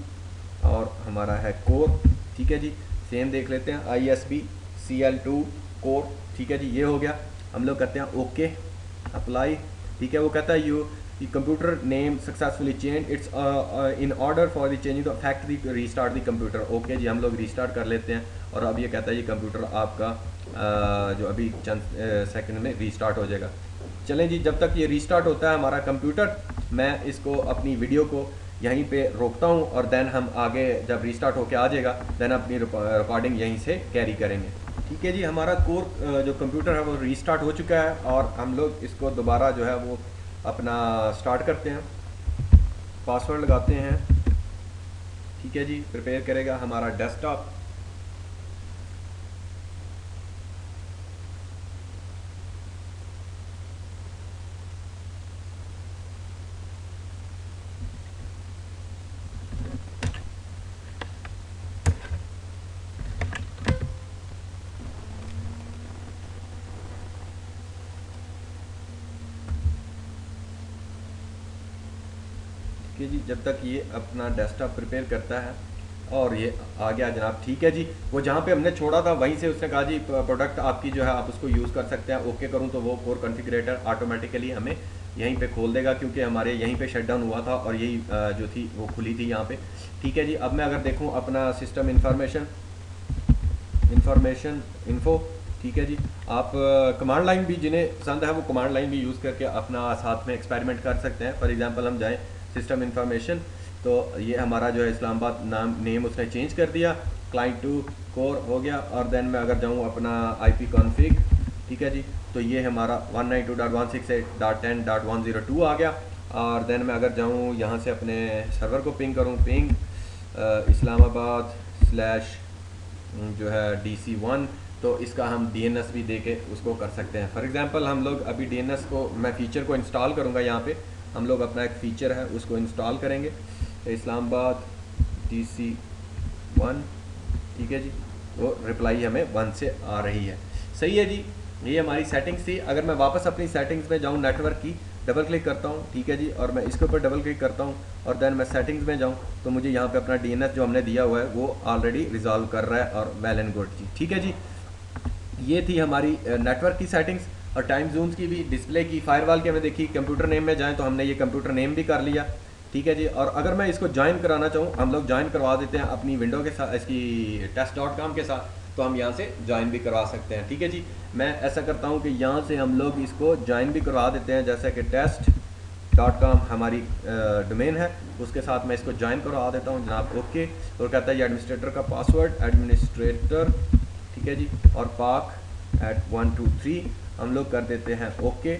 और हमारा है कोर, ठीक है जी। सेम देख लेते हैं, ISB CL2 कोर, ठीक है जी, ये हो गया। हम लोग करते हैं ओके अप्लाई, ठीक है। वो कहता है you computer name successfully change, it's in order for the changing the factory restart the computer. Okay जी, हम लोग रीस्टार्ट कर लेते हैं और अब ये कहता है ये कंप्यूटर आपका जो अभी चंद सेकंड में रीस्टार्ट हो जाएगा। चलें जी, जब तक ये रीस्टार्ट होता है हमारा कंप्यूटर, मैं इसको अपनी वीडियो को यहीं पे रोकता हूँ और देन हम आगे जब रीस्टार्ट होके आ जाएगा देन अपनी रिकॉर्डिंग यहीं से कैरी करेंगे, ठीक है जी। हमारा कोर जो कंप्यूटर है वो रीस्टार्ट हो चुका है और हम लोग इसको दोबारा जो है वो अपना स्टार्ट करते हैं, पासवर्ड लगाते हैं, ठीक है जी। प्रिपेयर करेगा हमारा डेस्कटॉप, ठीक है जी। जब तक ये अपना डेस्कटॉप प्रिपेयर करता है और ये आ गया जनाब, ठीक है जी। वो जहाँ पे हमने छोड़ा था वहीं से उसने कहा जी प्रोडक्ट आपकी जो है आप उसको यूज़ कर सकते हैं। ओके करूँ तो वो कोर कॉन्फ़िगरेटर ऑटोमेटिकली हमें यहीं पे खोल देगा, क्योंकि हमारे यहीं पे शटडाउन हुआ था और यही जो थी वो खुली थी यहाँ पे, ठीक है जी। अब मैं अगर देखूँ अपना सिस्टम इंफॉर्मेशन इन्फो, ठीक है जी। आप कमांड लाइन भी जिन्हें पसंद है वो कमांड लाइन भी यूज़ करके अपना साथ में एक्सपेरिमेंट कर सकते हैं। फॉर एग्जांपल हम जाएं सिस्टम इंफॉर्मेशन, तो ये हमारा जो है इस्लामाबाद नेम उसने चेंज कर दिया, क्लाइंट 2 कोर हो गया। और देन मैं अगर जाऊँ अपना IP कॉन्फ़िग ठीक है जी। तो ये हमारा 192.168.10.102 आ गया। और देन मैं अगर जाऊँ यहाँ से अपने सर्वर को पिंग करूँ, पिंग इस्लामाबाद स्लैश जो है DC1, तो इसका हम DNS भी दे के उसको कर सकते हैं। फॉर एग्ज़ाम्पल हम लोग अभी DNS को, मैं फ़ीचर को इंस्टॉल करूँगा, यहाँ पे हम लोग अपना एक फ़ीचर है उसको इंस्टॉल करेंगे, इस्लामाबाद DC1, ठीक है जी। वो रिप्लाई हमें 1 से आ रही है, सही है जी। ये हमारी सेटिंग्स थी। अगर मैं वापस अपनी सेटिंग्स में जाऊँ, नेटवर्क की डबल क्लिक करता हूँ, ठीक है जी, और मैं इसके ऊपर डबल क्लिक करता हूँ और देन मैं सेटिंग्स में जाऊँ, तो मुझे यहाँ पे अपना DNS जो हमने दिया हुआ है वो ऑलरेडी रिजॉल्व कर रहा है और वेल एंड गुड जी, ठीक है जी। ये थी हमारी नेटवर्क की सेटिंग्स। और टाइम जोन्स की भी, डिस्प्ले की, फायरवॉल की हमें देखी। कंप्यूटर नेम में जाएँ तो हमने ये कंप्यूटर नेम भी कर लिया, ठीक है जी। और अगर मैं इसको ज्वाइन कराना चाहूँ, हम लोग ज्वाइन करवा देते हैं अपनी विंडो के साथ, इसकी test.com के साथ, तो हम यहाँ से ज्वाइन भी करवा सकते हैं, ठीक है जी। मैं ऐसा करता हूँ कि यहाँ से हम लोग इसको ज्वाइन भी करवा देते हैं, जैसा कि test.com हमारी डोमेन है, उसके साथ मैं इसको ज्वाइन करवा देता हूँ जनाब। ओके, और कहता है ये एडमिनिस्ट्रेटर का पासवर्ड, एडमिनिस्ट्रेटर, ठीक है जी, और PAK@123 हम लोग कर देते हैं ओके,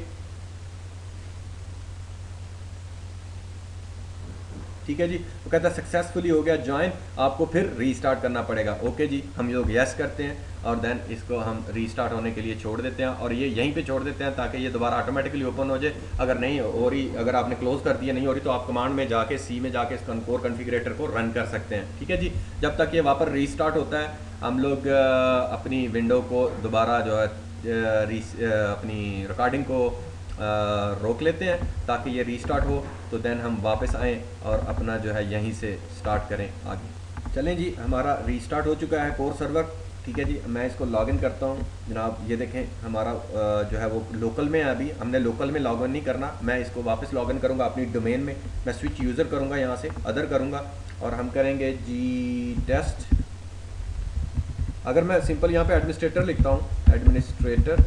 ठीक है जी। वो कहता है सक्सेसफुली हो गया ज्वाइन, आपको फिर रीस्टार्ट करना पड़ेगा। ओके जी, हम लोग यस करते हैं और देन इसको हम रीस्टार्ट होने के लिए छोड़ देते हैं, और ये यहीं पे छोड़ देते हैं ताकि ये दोबारा ऑटोमेटिकली ओपन हो जाए। अगर नहीं हो रही, अगर आपने क्लोज कर दिया, नहीं हो रही, तो आप कमांड में जाके सी में जाके इस कोर कॉन्फ़िगरेटर को रन कर सकते हैं, ठीक है जी। जब तक ये वापस रीस्टार्ट होता है, हम लोग अपनी विंडो को दोबारा जो है अपनी रिकॉर्डिंग को रोक लेते हैं ताकि ये रीस्टार्ट हो, तो देन हम वापस आएँ और अपना जो है यहीं से स्टार्ट करें आगे। चलें जी, हमारा रीस्टार्ट हो चुका है कोर सर्वर, ठीक है जी। मैं इसको लॉगिन करता हूँ जनाब। ये देखें हमारा जो है वो लोकल में है, अभी हमने लोकल में लॉगिन नहीं करना, मैं इसको वापस लॉगिन करूँगा अपनी डोमेन में। मैं स्विच यूज़र करूँगा, यहाँ से अदर करूँगा और हम करेंगे GTest। अगर मैं सिंपल यहाँ पे एडमिनिस्ट्रेटर लिखता हूँ, एडमिनिस्ट्रेटर,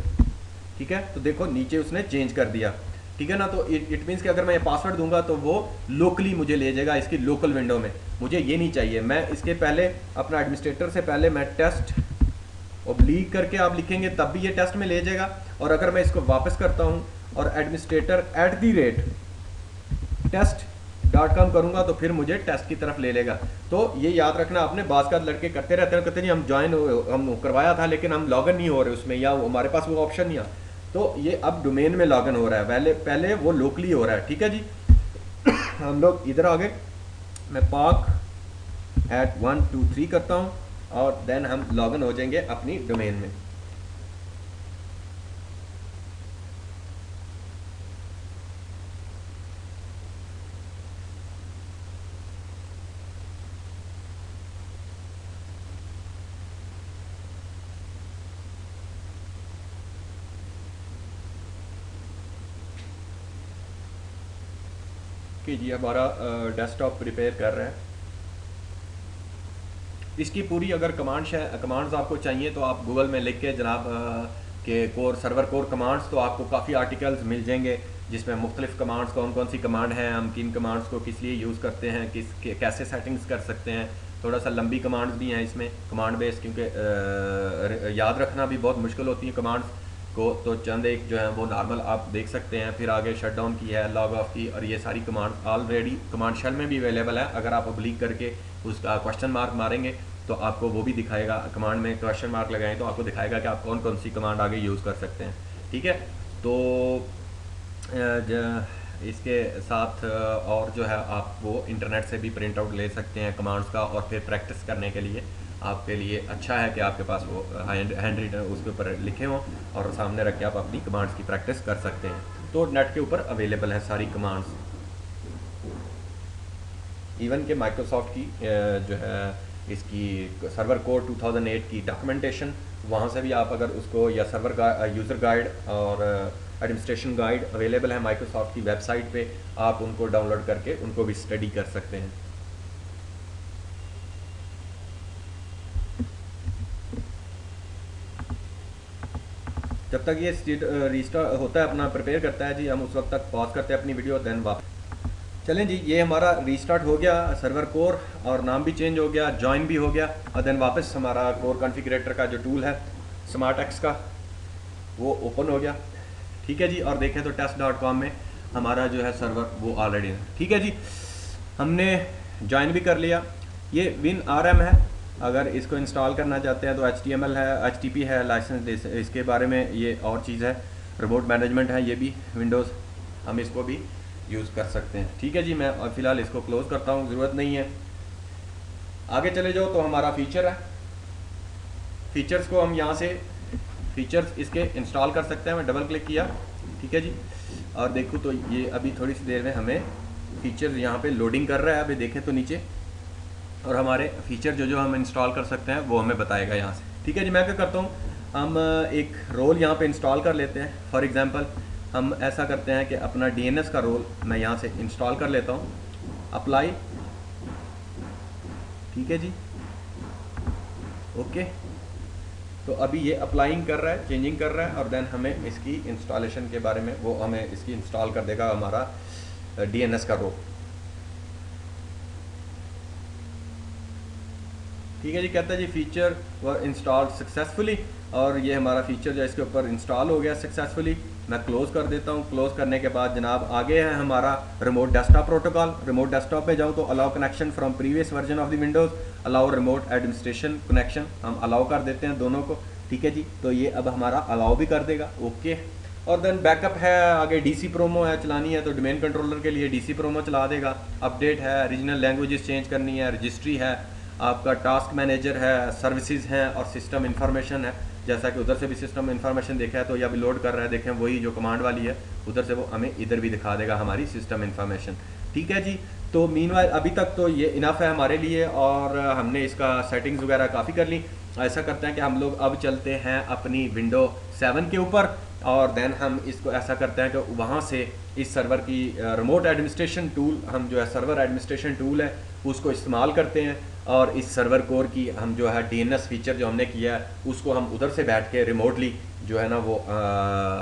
ठीक है, तो देखो नीचे उसने चेंज कर दिया, ठीक है ना। तो इट मीन्स कि अगर मैं ये पासवर्ड दूंगा तो वो लोकली मुझे ले जाएगा इसकी लोकल विंडो में, मुझे ये नहीं चाहिए। मैं इसके पहले अपना एडमिनिस्ट्रेटर से पहले मैं टेस्ट ओब्लीग करके आप लिखेंगे तब भी ये टेस्ट में ले जाएगा। और अगर मैं इसको वापस करता हूँ और एडमिनिस्ट्रेटर @test.com करूँगा तो फिर मुझे टेस्ट की तरफ ले लेगा। तो ये याद रखना आपने, बाज़ का लड़के करते रहते हैं, कहते नहीं हम ज्वाइन हम करवाया था लेकिन हम लॉगिन नहीं हो रहे उसमें, या हमारे पास वो ऑप्शन नहीं है। तो ये अब डोमेन में लॉगिन हो रहा है, पहले वो लोकली हो रहा है, ठीक है जी। हम लोग इधर आ गए, मैं PAK@123 करता हूँ और देन हम लॉगिन हो जाएंगे अपनी डोमेन में। कि जी हमारा डेस्कटॉप प्रिपेयर कर रहा है। इसकी पूरी अगर कमांड्स आपको चाहिए तो आप गूगल में लिख के जनाब के कोर सर्वर कोर कमांड्स, तो आपको काफ़ी आर्टिकल्स मिल जाएंगे जिसमें मुख्तलिफ कमांड्स, कौन कौन सी कमांड हैं, हम किन कमांड्स को किस लिए यूज़ करते हैं, कैसे सेटिंग्स कर सकते हैं। थोड़ा सा लंबी कमांड्स भी हैं इसमें, कमांड बेस, क्योंकि याद रखना भी बहुत मुश्किल होती है कमांड्स को। तो चंद एक जो है वो नॉर्मल आप देख सकते हैं। फिर आगे शट डाउन की है, लॉग ऑफ की, और ये सारी कमांड ऑलरेडी कमांड शेल में भी अवेलेबल है। अगर आप ओब्लीग करके उसका क्वेश्चन मार्क मारेंगे तो आपको वो भी दिखाएगा, कमांड में क्वेश्चन मार्क लगाएं तो आपको दिखाएगा कि आप कौन कौन सी कमांड आगे यूज़ कर सकते हैं, ठीक है। तो इसके साथ और जो है आप वो इंटरनेट से भी प्रिंट आउट ले सकते हैं कमांड्स का, और फिर प्रैक्टिस करने के लिए आपके लिए अच्छा है कि आपके पास वो हैंड रिटन उसके ऊपर लिखे हों और सामने रख के आप अपनी कमांड्स की प्रैक्टिस कर सकते हैं। तो नेट के ऊपर अवेलेबल है सारी कमांड्स, इवन के माइक्रोसॉफ्ट की जो है इसकी सर्वर कोर 2008 की डॉक्यूमेंटेशन, वहाँ से भी आप अगर उसको, या सर्वर यूज़र गाइड और एडमिनिस्ट्रेशन गाइड अवेलेबल है माइक्रोसॉफ्ट की वेबसाइट पे, आप उनको डाउनलोड करके उनको भी स्टडी कर सकते हैं। जब तक ये रीस्टार्ट होता है, अपना प्रिपेयर करता है जी, हम उस वक्त तक पॉज करते हैं अपनी वीडियो, देन वापस। चलें जी, ये हमारा रीस्टार्ट हो गया सर्वर कोर, और नाम भी चेंज हो गया, ज्वाइन भी हो गया, और देन वापस हमारा कोर कॉन्फ़िगरेटर का जो टूल है स्मार्ट एक्स का, वो ओपन हो गया, ठीक है जी। और देखें तो test.com में हमारा जो है सर्वर वो ऑलरेडी है, ठीक है जी। हमने ज्वाइन भी कर लिया। ये WinRM है, अगर इसको इंस्टॉल करना चाहते हैं तो HTML है, HTTP है, लाइसेंस इसके बारे में ये और चीज़ है। रिमोट मैनेजमेंट है, ये भी विंडोज़ हम इसको भी यूज़ कर सकते हैं, ठीक है जी। मैं फ़िलहाल इसको क्लोज़ करता हूँ, ज़रूरत नहीं है। आगे चले जाओ तो हमारा फीचर है। फीचर्स को हम यहाँ से फीचर्स इसके इंस्टॉल कर सकते हैं। मैं डबल क्लिक किया, ठीक है जी। और देखो तो ये अभी थोड़ी सी देर में हमें फीचर्स यहाँ पे लोडिंग कर रहा है, अभी देखें तो नीचे, और हमारे फीचर जो जो हम इंस्टॉल कर सकते हैं वो हमें बताएगा यहाँ से, ठीक है जी। मैं क्या करता हूँ, हम एक रोल यहाँ पे इंस्टॉल कर लेते हैं। फॉर एग्जांपल हम ऐसा करते हैं कि अपना DNS का रोल मैं यहाँ से इंस्टॉल कर लेता हूँ। अप्लाई, ठीक है जी, ओके। तो अभी ये अप्लाइंग कर रहा है, चेंजिंग कर रहा है, और देन हमें इसकी इंस्टॉलेशन के बारे में वो हमें इसकी इंस्टॉल कर देगा हमारा DNS का रोल, ठीक है जी। कहता है जी फीचर वर इंस्टॉल सक्सेसफुली, और ये हमारा फीचर जो है इसके ऊपर इंस्टॉल हो गया सक्सेसफुली। मैं क्लोज़ कर देता हूँ। क्लोज़ करने के बाद जनाब आगे है हमारा remote desktop protocol. Remote desktop पे जाऊँ तो allow connection from previous version of the Windows, allow remote administration connection, हम अलाउ कर देते हैं दोनों को, ठीक है जी। तो ये अब हमारा अलाउ भी कर देगा, ओके। और देन बैकअप है, आगे DC प्रोमो है चलानी है तो डोमेन कंट्रोलर के लिए DC प्रोमो चला देगा। अपडेट है, रीजनल लैंग्वेजेस चेंज करनी है, रजिस्ट्री है, आपका टास्क मैनेजर है, सर्विसेज हैं, और सिस्टम इन्फॉर्मेशन है। जैसा कि उधर से भी सिस्टम इन्फॉर्मेशन देखा है तो ये अभी लोड कर रहा है, देखें वही जो कमांड वाली है उधर से वो हमें इधर भी दिखा देगा हमारी सिस्टम इन्फॉर्मेशन, ठीक है जी। तो मीनवाइल अभी तक तो ये इनफ है हमारे लिए, और हमने इसका सेटिंग्स वगैरह काफ़ी कर ली। ऐसा करते हैं कि हम लोग अब चलते हैं अपनी विंडो 7 के ऊपर, और देन हम इसको ऐसा करते हैं कि वहाँ से इस सर्वर की रिमोट एडमिनिस्ट्रेशन टूल, हम जो है सर्वर एडमिनिस्ट्रेशन टूल है उसको इस्तेमाल करते हैं, और इस सर्वर कोर की हम जो है DNS फीचर जो हमने किया है उसको हम उधर से बैठ के रिमोटली जो है ना वो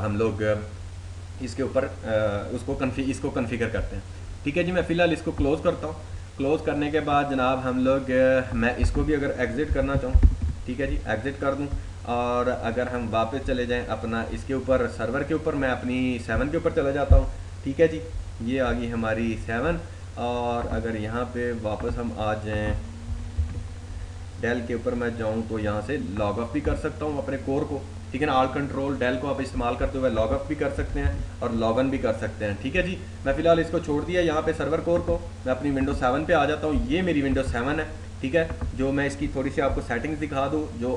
हम लोग इसके ऊपर इसको कन्फिगर करते हैं, ठीक है जी। मैं फ़िलहाल इसको क्लोज़ करता हूँ। क्लोज़ करने के बाद जनाब हम लोग मैं इसको भी अगर एग्ज़िट करना चाहूँ, ठीक है जी, एग्ज़िट कर दूँ। और अगर हम वापस चले जाएं अपना इसके ऊपर सर्वर के ऊपर, मैं अपनी 7 के ऊपर चला जाता हूँ, ठीक है जी। ये आ गई हमारी 7, और अगर यहाँ पे वापस हम आ जाएं डेल के ऊपर मैं जाऊँ तो यहाँ से लॉग ऑफ भी कर सकता हूँ अपने कोर को, ठीक है ना। ऑल कंट्रोल डेल को आप इस्तेमाल करते हुए लॉग ऑफ भी कर सकते हैं और लॉग इन भी कर सकते हैं, ठीक है जी। मैं फ़िलहाल इसको छोड़ दिया यहाँ पे सर्वर कोर को, मैं अपनी विंडो 7 पे आ जाता हूँ। ये मेरी विंडो 7 है, ठीक है। जो मैं इसकी थोड़ी सी आपको सेटिंग्स दिखा दूँ, जो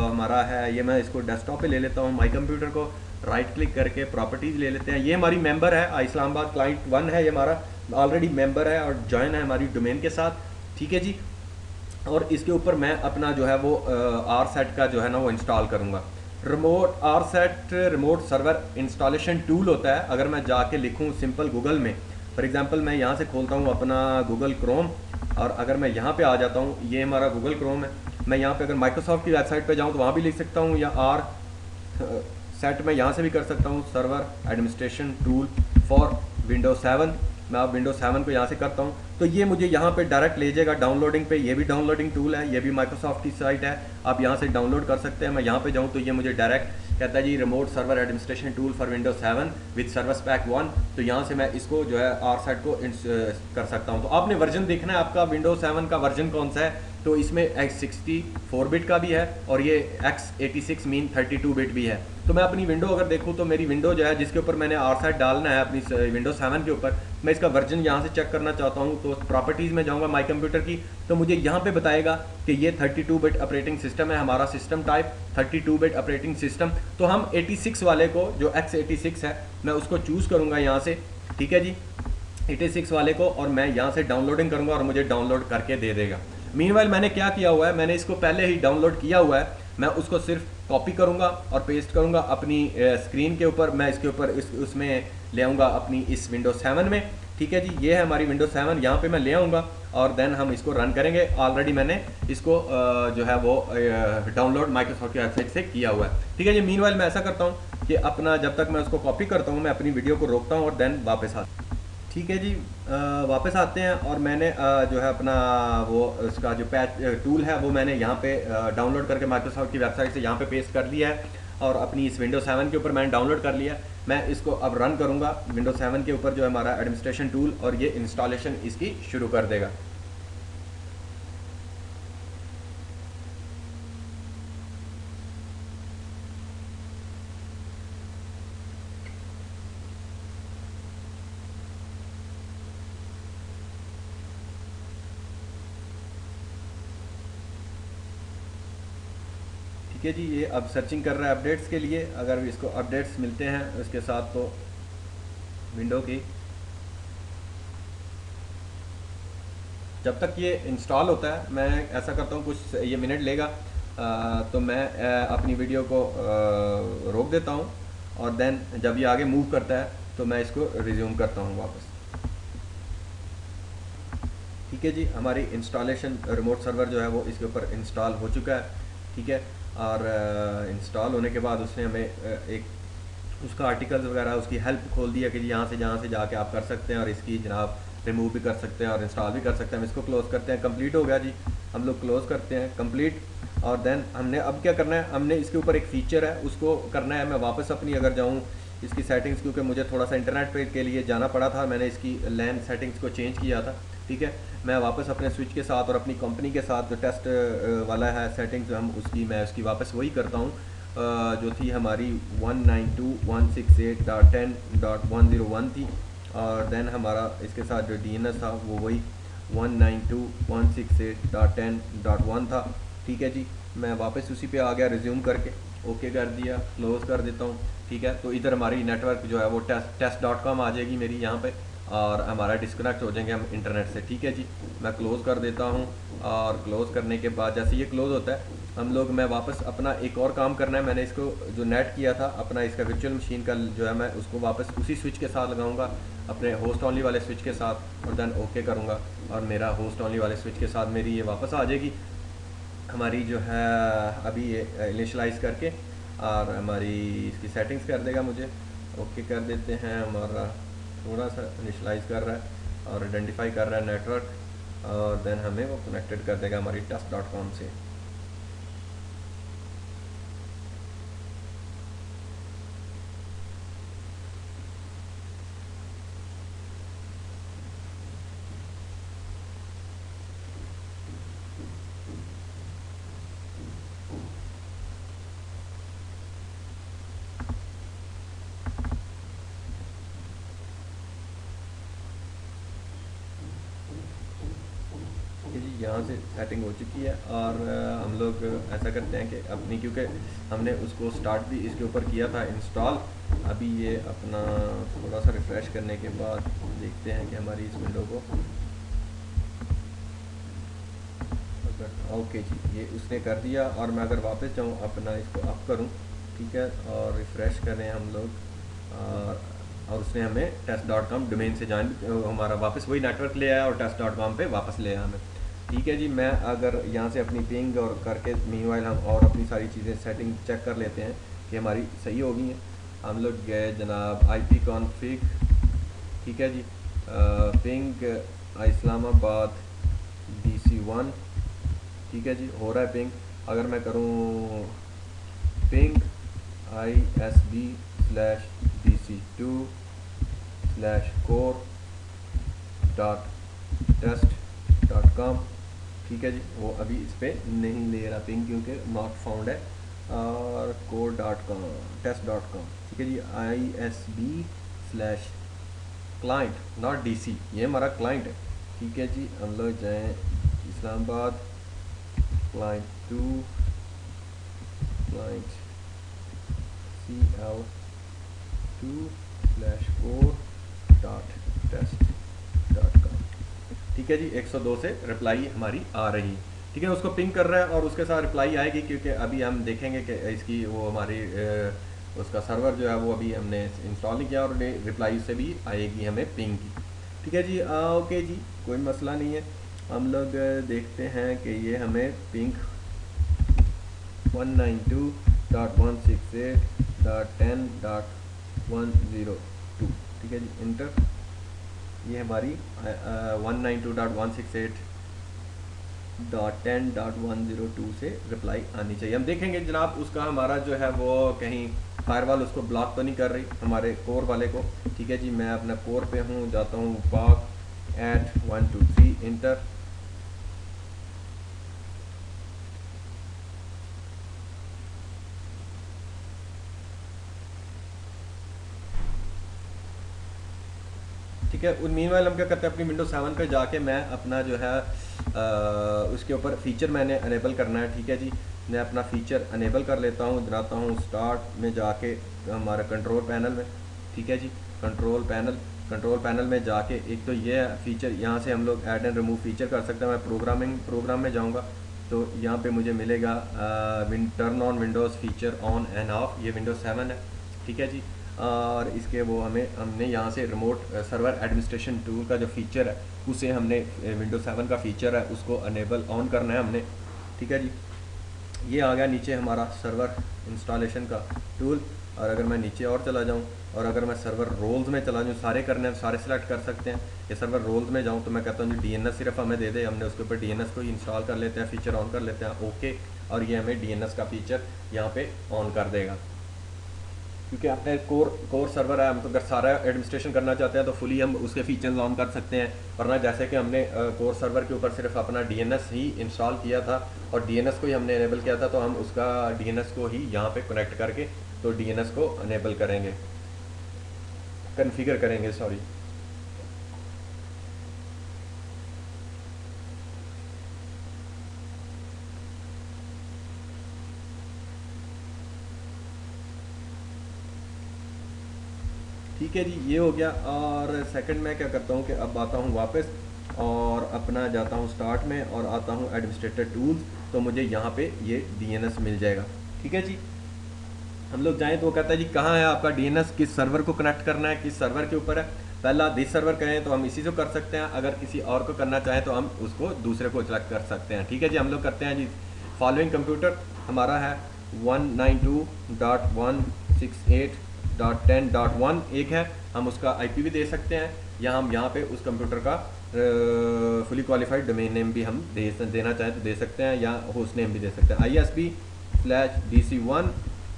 हमारा है ये, मैं इसको डेस्कटॉप पे ले लेता हूँ, माई कंप्यूटर को राइट क्लिक करके प्रॉपर्टीज़ ले लेते हैं। ये हमारी मेंबर है, इस्लामाबाद क्लाइंट 1 है, ये हमारा ऑलरेडी मेंबर है और ज्वाइन है हमारी डोमेन के साथ, ठीक है जी। और इसके ऊपर मैं अपना जो है वो RSET का जो है ना वो इंस्टॉल करूँगा। Remote RSET remote server installation tool होता है। अगर मैं जाके लिखूँ सिंपल गूगल में, फॉर एग्जांपल मैं यहाँ से खोलता हूँ अपना गूगल क्रोम, और अगर मैं यहाँ पे आ जाता हूँ, ये हमारा गूगल क्रोम है। मैं यहाँ पे अगर माइक्रोसॉफ्ट की वेबसाइट पे जाऊँ तो वहाँ भी लिख सकता हूँ, या RSET मैं यहाँ से भी कर सकता हूँ, server administration tool for window 7। मैं अब विंडो 7 को यहाँ से करता हूँ तो ये मुझे यहाँ पे डायरेक्ट ले जाएगा डाउनलोडिंग पे। ये भी डाउनलोडिंग टूल है, ये भी माइक्रोसॉफ्ट की साइट है, आप यहाँ से डाउनलोड कर सकते हैं। मैं यहाँ पे जाऊँ तो ये मुझे डायरेक्ट कहता है जी remote server administration tool for window 7 with service pack 1। तो यहाँ से मैं इसको जो है RSET को कर सकता हूँ। तो आपने वर्जन देखना है आपका विंडो 7 का वर्जन कौन सा है। तो इसमें x64 बिट का भी है और ये x86 मीन 32 बिट भी है। तो मैं अपनी विंडो अगर देखूँ तो मेरी विंडो जो है जिसके ऊपर मैंने RSET डालना है अपनी विंडो 7 के ऊपर, मैं इसका वर्जन यहाँ से चेक करना चाहता हूँ। तो प्रॉपर्टीज़ में जाऊँगा माई कंप्यूटर की, तो मुझे यहाँ पे बताएगा कि ये 32 बिट ऑपरेटिंग सिस्टम है, हमारा system type 32 bit operating system. तो हम 86 वाले को, जो x86 है, मैं उसको चूज़ करूँगा यहाँ से, ठीक है जी, 86 वाले को, और मैं यहाँ से डाउनलोडिंग करूँगा और मुझे डाउनलोड करके दे देगा। मीनवाइल मैंने क्या किया हुआ है, मैंने इसको पहले ही डाउनलोड किया हुआ है। मैं उसको सिर्फ कॉपी करूँगा और पेस्ट करूँगा अपनी स्क्रीन के ऊपर। मैं इसके ऊपर उसमें ले आऊँगा अपनी इस विंडो 7 में, ठीक है जी। ये है हमारी विंडो 7, यहाँ पे मैं ले आऊँगा और देन हम इसको रन करेंगे। ऑलरेडी मैंने इसको जो है वो डाउनलोड माइक्रोसॉफ्ट की वेबसाइट से किया हुआ है, ठीक है जी। मीनवाइल मैं ऐसा करता हूँ कि अपना जब तक मैं उसको कॉपी करता हूँ, मैं अपनी वीडियो को रोकता हूँ और देन वापस आता हूँ, ठीक है जी। वापस आते हैं और मैंने जो है अपना वो उसका जो पैच टूल है वो मैंने यहाँ पे डाउनलोड करके माइक्रोसॉफ्ट की वेबसाइट से यहाँ पे पेस्ट कर दिया है। और अपनी इस विंडो 7 के ऊपर मैंने डाउनलोड कर लिया। मैं इसको अब रन करूँगा विंडो 7 के ऊपर, जो है हमारा एडमिनिस्ट्रेशन टूल, और ये इंस्टॉलेशन इसकी शुरू कर देगा। ठीक है जी, ये अब सर्चिंग कर रहा है अपडेट्स के लिए। अगर इसको अपडेट्स मिलते हैं उसके साथ तो विंडो की, जब तक ये इंस्टॉल होता है मैं ऐसा करता हूँ, कुछ ये मिनट लेगा, तो मैं अपनी वीडियो को रोक देता हूँ, और देन जब ये आगे मूव करता है तो मैं इसको रिज्यूम करता हूँ वापस। ठीक है जी, हमारी इंस्टॉलेशन रिमोट सर्वर जो है वो इसके ऊपर इंस्टॉल हो चुका है। ठीक है, और इंस्टॉल होने के बाद उसने हमें एक उसका आर्टिकल्स वगैरह, उसकी हेल्प खोल दिया कि यहाँ से जाके आप कर सकते हैं, और इसकी जनाब रिमूव भी कर सकते हैं और इंस्टॉल भी कर सकते हैं। हम इसको क्लोज़ करते हैं, कंप्लीट हो गया जी, हम लोग क्लोज़ करते हैं कंप्लीट। और देन हमने अब क्या करना है, हमने इसके ऊपर एक फ़ीचर है उसको करना है। मैं वापस अपनी अगर जाऊँ इसकी सेटिंग्स, क्योंकि मुझे थोड़ा सा इंटरनेट पे के लिए जाना पड़ा था, मैंने इसकी लैन सेटिंग्स को चेंज किया था। ठीक है, मैं वापस अपने स्विच के साथ और अपनी कंपनी के साथ जो टेस्ट वाला है सेटिंग्स, मैं उसकी वापस वही करता हूँ जो थी हमारी 192.168.10.101 थी, और देन हमारा इसके साथ जो DNS था वो वही 192.168.10.1 था। ठीक है जी, मैं वापस उसी पे आ गया, रिज्यूम करके ओके कर दिया, क्लोज़ कर देता हूँ। ठीक है, तो इधर हमारी नेटवर्क जो है वो test.com आ जाएगी मेरी यहाँ पे, और हमारा डिस्कनेक्ट हो जाएंगे हम इंटरनेट से। ठीक है जी, मैं क्लोज़ कर देता हूँ, और क्लोज़ करने के बाद जैसे ये क्लोज़ होता है मैं वापस अपना एक और काम करना है। मैंने इसको जो नेट किया था अपना, इसका वर्चुअल मशीन का जो है, मैं उसको वापस उसी स्विच के साथ लगाऊंगा, अपने होस्ट ओनली वाले स्विच के साथ, और देन ओके करूँगा, और मेरा होस्ट ओनली वाले स्विच के साथ मेरी ये वापस आ जाएगी हमारी जो है। अभी ये इनिशलाइज़ करके और हमारी इसकी सेटिंग्स कर देगा मुझे। ओके कर देते हैं, हमारा थोड़ा सा इनिशलाइज़ कर रहा है और आइडेंटिफाई कर रहा है नेटवर्क, और देन हमें वो कनेक्टेड कर देगा हमारी test.com से। जी, यहाँ से सेटिंग हो चुकी है, और हम लोग ऐसा करते हैं कि अपनी, क्योंकि हमने उसको स्टार्ट भी इसके ऊपर किया था इंस्टॉल, अभी ये अपना थोड़ा सा रिफ़्रेश करने के बाद देखते हैं कि हमारी इस विंडो को अगर ओके जी, ये उसने कर दिया। और मैं अगर वापस जाऊँ अपना इसको अप करूँ, ठीक है, और रिफ़्रेश करें हम लोग, और उसने हमें test.com डोमेन से ज्वाइन, हमारा वापस वही नेटवर्क ले आया और test.com पे वापस ले आया हमें। ठीक है जी, मैं अगर यहाँ से अपनी पिंग और करके मीनवाइल हम और अपनी सारी चीज़ें सेटिंग चेक कर लेते हैं कि हमारी सही हो गई हैं। हम लोग गए जनाब IP कॉन्फ़िग, ठीक है जी, पिंग इस्लामाबाद DC1, ठीक है जी, हो रहा है पिंग। अगर मैं करूँ पिंग ISB/DC2/core.test.com, ठीक है जी, वो अभी इस पर नहीं ले रहा पिंग क्योंकि नॉट फाउंड है, और core.com test.com, ठीक है जी, ISB/क्लाइंट नॉट DC, ये हमारा क्लाइंट है। ठीक है जी, हम लोग जाएँ इस्लामाबाद क्लाइंट 2 क्लाइंट CL2/core.test.com, ठीक है जी, 102 से रिप्लाई हमारी आ रही। ठीक है, उसको पिंग कर रहा है और उसके साथ रिप्लाई आएगी, क्योंकि अभी हम देखेंगे कि इसकी वो हमारी उसका सर्वर जो है वो अभी हमने इंस्टॉल नहीं किया, और रिप्लाई से भी आएगी हमें पिंग की। ठीक है जी, ओके जी, कोई मसला नहीं है। हम लोग देखते हैं कि ये हमें पिंग 192.168.10.102, ठीक है जी, इंटर। ये हमारी 192.168 10.102 से रिप्लाई आनी चाहिए। हम देखेंगे जनाब उसका हमारा जो है वो कहीं फायरवॉल उसको ब्लॉक तो नहीं कर रही हमारे कोर वाले को। ठीक है जी, मैं अपना कोर पे हूँ, जाता हूँ पाक एट 123 इंटर। ठीक है, मीनवाइल हम क्या करते हैं, अपनी विंडो 7 पे जाके मैं अपना जो है उसके ऊपर फीचर मैंने अनेबल करना है। ठीक है जी, मैं अपना फीचर अनेबल कर लेता हूँ, जाता हूँ स्टार्ट में जाके हमारा कंट्रोल पैनल में। ठीक है जी, कंट्रोल पैनल में जाके एक तो ये फीचर यहाँ से हम लोग ऐड एंड रिमूव फीचर कर सकते हैं। मैं प्रोग्राम में जाऊँगा तो यहाँ पे मुझे मिलेगा turn on Windows feature on end of, ये विंडोज़ 7 है। ठीक है जी, और इसके वो हमने यहाँ से रिमोट सर्वर एडमिनिस्ट्रेशन टूल का जो फीचर है उसे हमने विंडोज 7 का फीचर है उसको अनेबल ऑन करना है हमने। ठीक है जी, ये आ गया नीचे हमारा सर्वर इंस्टॉलेशन का टूल। और अगर मैं नीचे और चला जाऊँ और अगर मैं सर्वर रोल्स में चला जाऊँ, सारे करने हैं सारे सेलेक्ट कर सकते हैं। ये सर्वर रोल्स में जाऊँ तो मैं कहता हूँ DNS सिर्फ हमें दे दे, हमने उसके ऊपर DNS को ही इंस्टॉल कर लेते हैं, फीचर ऑन कर लेते हैं, ओके। और ये हमें DNS का फीचर यहाँ पे ऑन कर देगा, क्योंकि अपने कोर सर्वर है, हम तो अगर सारा एडमिनिस्ट्रेशन करना चाहते हैं तो फुली हम उसके फीचर्स ऑन कर सकते हैं। वरना जैसे कि हमने कोर सर्वर के ऊपर सिर्फ अपना DNS ही इंस्टॉल किया था और DNS को ही हमने इनेबल किया था, तो हम उसका DNS को ही यहाँ पे कनेक्ट करके तो DNS को इनेबल करेंगे, कन्फिगर करेंगे, सॉरी। ठीक है जी, ये हो गया। और सेकंड मैं क्या करता हूँ कि अब आता हूँ वापस और अपना जाता हूँ स्टार्ट में और आता हूँ एडमिनिस्ट्रेटर टूल्स, तो मुझे यहाँ पे ये DNS मिल जाएगा। ठीक है जी, हम लोग जाएं तो वो कहता है जी कहाँ है आपका DNS, किस सर्वर को कनेक्ट करना है, किस सर्वर के ऊपर है। पहला दिस सर्वर कहें तो हम इसी से कर सकते हैं, अगर किसी और को करना चाहें तो हम उसको दूसरे को सेलेक्ट कर सकते हैं। ठीक है जी, हम लोग करते हैं जी फॉलोइंग कंप्यूटर हमारा है 192.168.10.1 एक है, हम उसका IP भी दे सकते हैं, या हम यहाँ पे उस कंप्यूटर का फुली क्वालिफाइड डोमेन नेम भी हम देना चाहें तो दे सकते हैं, या होस्ट नेम भी दे सकते हैं, ISP/DC1।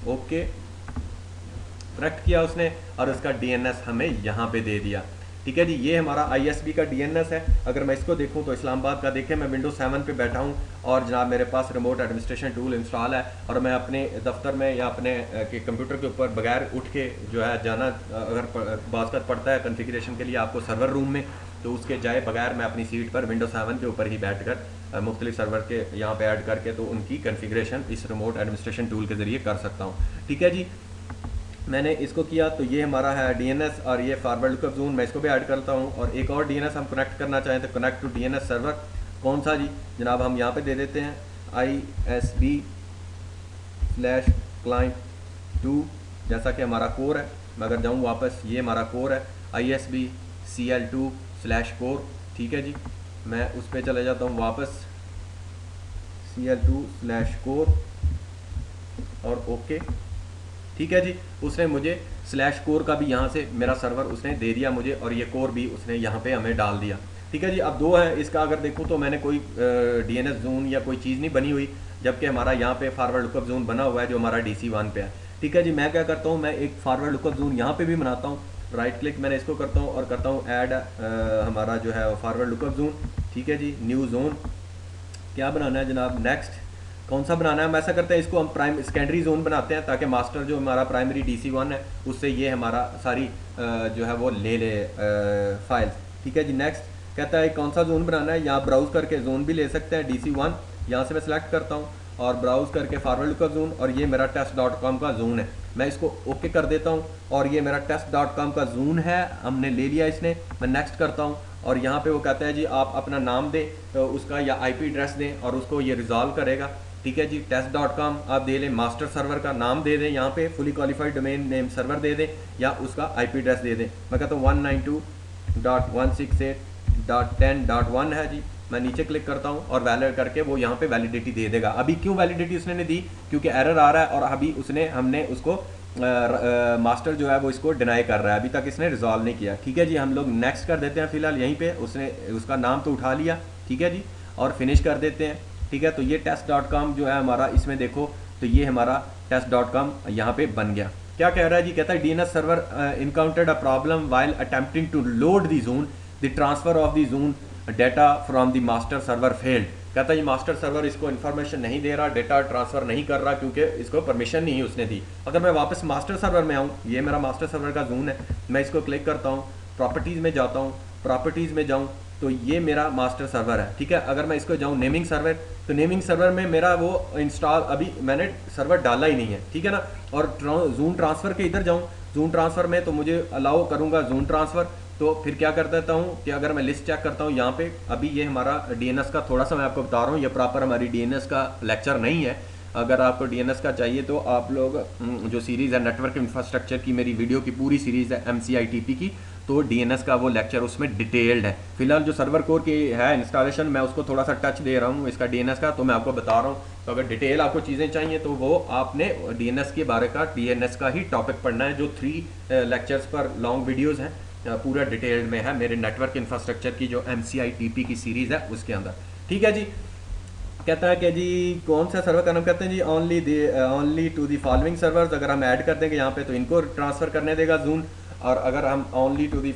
ओके, करेक्ट किया उसने और उसका DNS हमें यहाँ पे दे दिया। ठीक है जी, ये हमारा ISP का DNS है। अगर मैं इसको देखूँ तो इस्लामाबाद का, देखें मैं विंडोज 7 पे बैठा हूँ और जनाब मेरे पास रिमोट एडमिनिस्ट्रेशन टूल इंस्टॉल है और मैं अपने दफ्तर में या अपने के कंप्यूटर के ऊपर बगैर उठ के जो है जाना, अगर बाज़ पड़ता है कॉन्फ़िगरेशन के लिए आपको सर्वर रूम में, तो उसके जाए बगैर मैं अपनी सीट पर विंडोज 7 के ऊपर ही बैठ कर मुख्तलिफ सर्वर के यहाँ पे ऐड करके तो उनकी कॉन्फ़िगरेशन इस रिमोट एडमिनिस्ट्रेशन टूल के ज़रिए कर सकता हूँ। ठीक है जी, मैंने इसको किया तो ये हमारा है DNS और ये फॉरवर्ड लुकअप जोन, मैं इसको भी ऐड करता हूँ। और एक और DNS हम कनेक्ट करना चाहें तो कनेक्ट टू DNS सर्वर, कौन सा जी जनाब, हम यहाँ पे दे देते हैं ISB/client2, जैसा कि हमारा कोर है। मैं अगर जाऊँ वापस, ये हमारा कोर है ISB/CL2/core। ठीक है जी, मैं उस पर चले जाता हूँ वापस CL2/core और ओके। ठीक है जी, उसने मुझे /core का भी यहाँ से मेरा सर्वर उसने दे दिया मुझे, और ये कोर भी उसने यहाँ पे हमें डाल दिया। ठीक है जी, अब दो है इसका, अगर देखूँ तो मैंने कोई DNS जोन या कोई चीज़ नहीं बनी हुई, जबकि हमारा यहाँ पे फॉरवर्ड लुकअप जोन बना हुआ है जो हमारा DC1 पे है। ठीक है जी, मैं क्या करता हूँ, मैं एक फॉरवर्ड लुकअप जोन यहाँ पे भी बनाता हूँ, राइट क्लिक मैंने इसको करता हूँ और करता हूँ ऐड हमारा जो है फॉरवर्ड लुकअप जोन। ठीक है जी, न्यू जोन क्या बनाना है जनाब, नेक्स्ट कौन सा बनाना है, हम ऐसा करते हैं इसको हम प्राइम सेकेंडरी जोन बनाते हैं, ताकि मास्टर जो हमारा प्राइमरी DC1 है उससे ये हमारा सारी जो है वो ले फाइल्स। ठीक है जी, नेक्स्ट कहता है कौन सा जोन बनाना है, यहाँ ब्राउज़ करके जोन भी ले सकते हैं DC1, यहाँ से मैं सेलेक्ट करता हूँ और ब्राउज़ करके फॉरवर्ड लुकअप जोन, और ये मेरा test.com का जोन है, मैं इसको ओके कर देता हूँ और ये मेरा test.com का जोन है, हमने ले लिया इसने। मैं नेक्स्ट करता हूँ और यहाँ पे वो कहता है जी आप अपना नाम दें तो उसका या IP एड्रेस दें और उसको ये रिजॉल्व करेगा। ठीक है जी, test.com आप दे लें, मास्टर सर्वर का नाम दे दें, यहाँ पे fully qualified domain name server दे दें या उसका IP एड्रेस दे दें। मैं कहता हूँ 192.168.10.1 है जी, मैं नीचे क्लिक करता हूँ और वैलिड करके वो यहाँ पे वैलिडिटी दे देगा। अभी क्यों वैलिडिटी उसने नहीं दी, क्योंकि एरर आ रहा है और अभी हमने उसको मास्टर जो है वो इसको डिनाई कर रहा है, अभी तक इसने रिजॉल्व नहीं किया। ठीक है जी, हम लोग नेक्स्ट कर देते हैं फिलहाल, यहीं पे उसने उसका नाम तो उठा लिया। ठीक है जी, और फिनिश कर देते हैं। ठीक है, तो ये test.com जो है हमारा, इसमें देखो तो ये हमारा test.com यहाँ पे बन गया। क्या कह रहा है जी, कहता है DNS server encountered a problem while attempting to load the zone, the transfer of the zone data from the master server failed. कहता है ये मास्टर सर्वर इसको इन्फॉर्मेशन नहीं दे रहा, डेटा ट्रांसफर नहीं कर रहा क्योंकि इसको परमिशन नहीं उसने दी। अगर मैं वापस मास्टर सर्वर में आऊँ, ये मेरा मास्टर सर्वर का जोन है, मैं इसको क्लिक करता हूँ, प्रॉपर्टीज़ में जाता हूँ, प्रॉपर्टीज़ में जाऊँ तो ये मेरा मास्टर सर्वर है। ठीक है, अगर मैं इसको जाऊँ नेमिंग सर्वर, तो नेमिंग सर्वर में मेरा वो इंस्टॉल, अभी मैंने सर्वर डाला ही नहीं है। ठीक है ना, और जोन ट्रांसफ़र के इधर जाऊँ, जोन ट्रांसफ़र में तो मुझे अलाउ करूँगा जोन ट्रांसफ़र, तो फिर क्या कर देता हूँ कि अगर मैं लिस्ट चेक करता हूँ यहाँ पे, अभी ये हमारा DNS का थोड़ा सा मैं आपको बता रहा हूँ, ये प्रॉपर हमारी DNS का लेक्चर नहीं है। अगर आपको DNS का चाहिए तो आप लोग जो सीरीज़ है नेटवर्क इंफ्रास्ट्रक्चर की, मेरी वीडियो की पूरी सीरीज़ है MCITP की, तो DNS का वो लेक्चर उसमें डिटेल्ड है। फिलहाल जो सर्वर कोर की है इंस्टॉलेशन, मैं उसको थोड़ा सा टच दे रहा हूँ इसका DNS का, तो मैं आपको बता रहा हूँ। तो अगर डिटेल आपको चीज़ें चाहिए तो वो आपने DNS के बारे का, DNS का ही टॉपिक पढ़ना है, जो 3 लेक्चर्स पर लॉन्ग वीडियोज़ हैं, पूरा डिटेल्ड में है मेरे नेटवर्क इंफ्रास्ट्रक्चर की जो MCITP की सीरीज़ है उसके अंदर। ठीक है जी, कहता है कि जी कौन सा सर्वर का नाम, कहते हैं जी only to the following servers. अगर हम ऐड कर देंगे यहाँ पे तो इनको ट्रांसफ़र करने देगा जून, और अगर हम only to the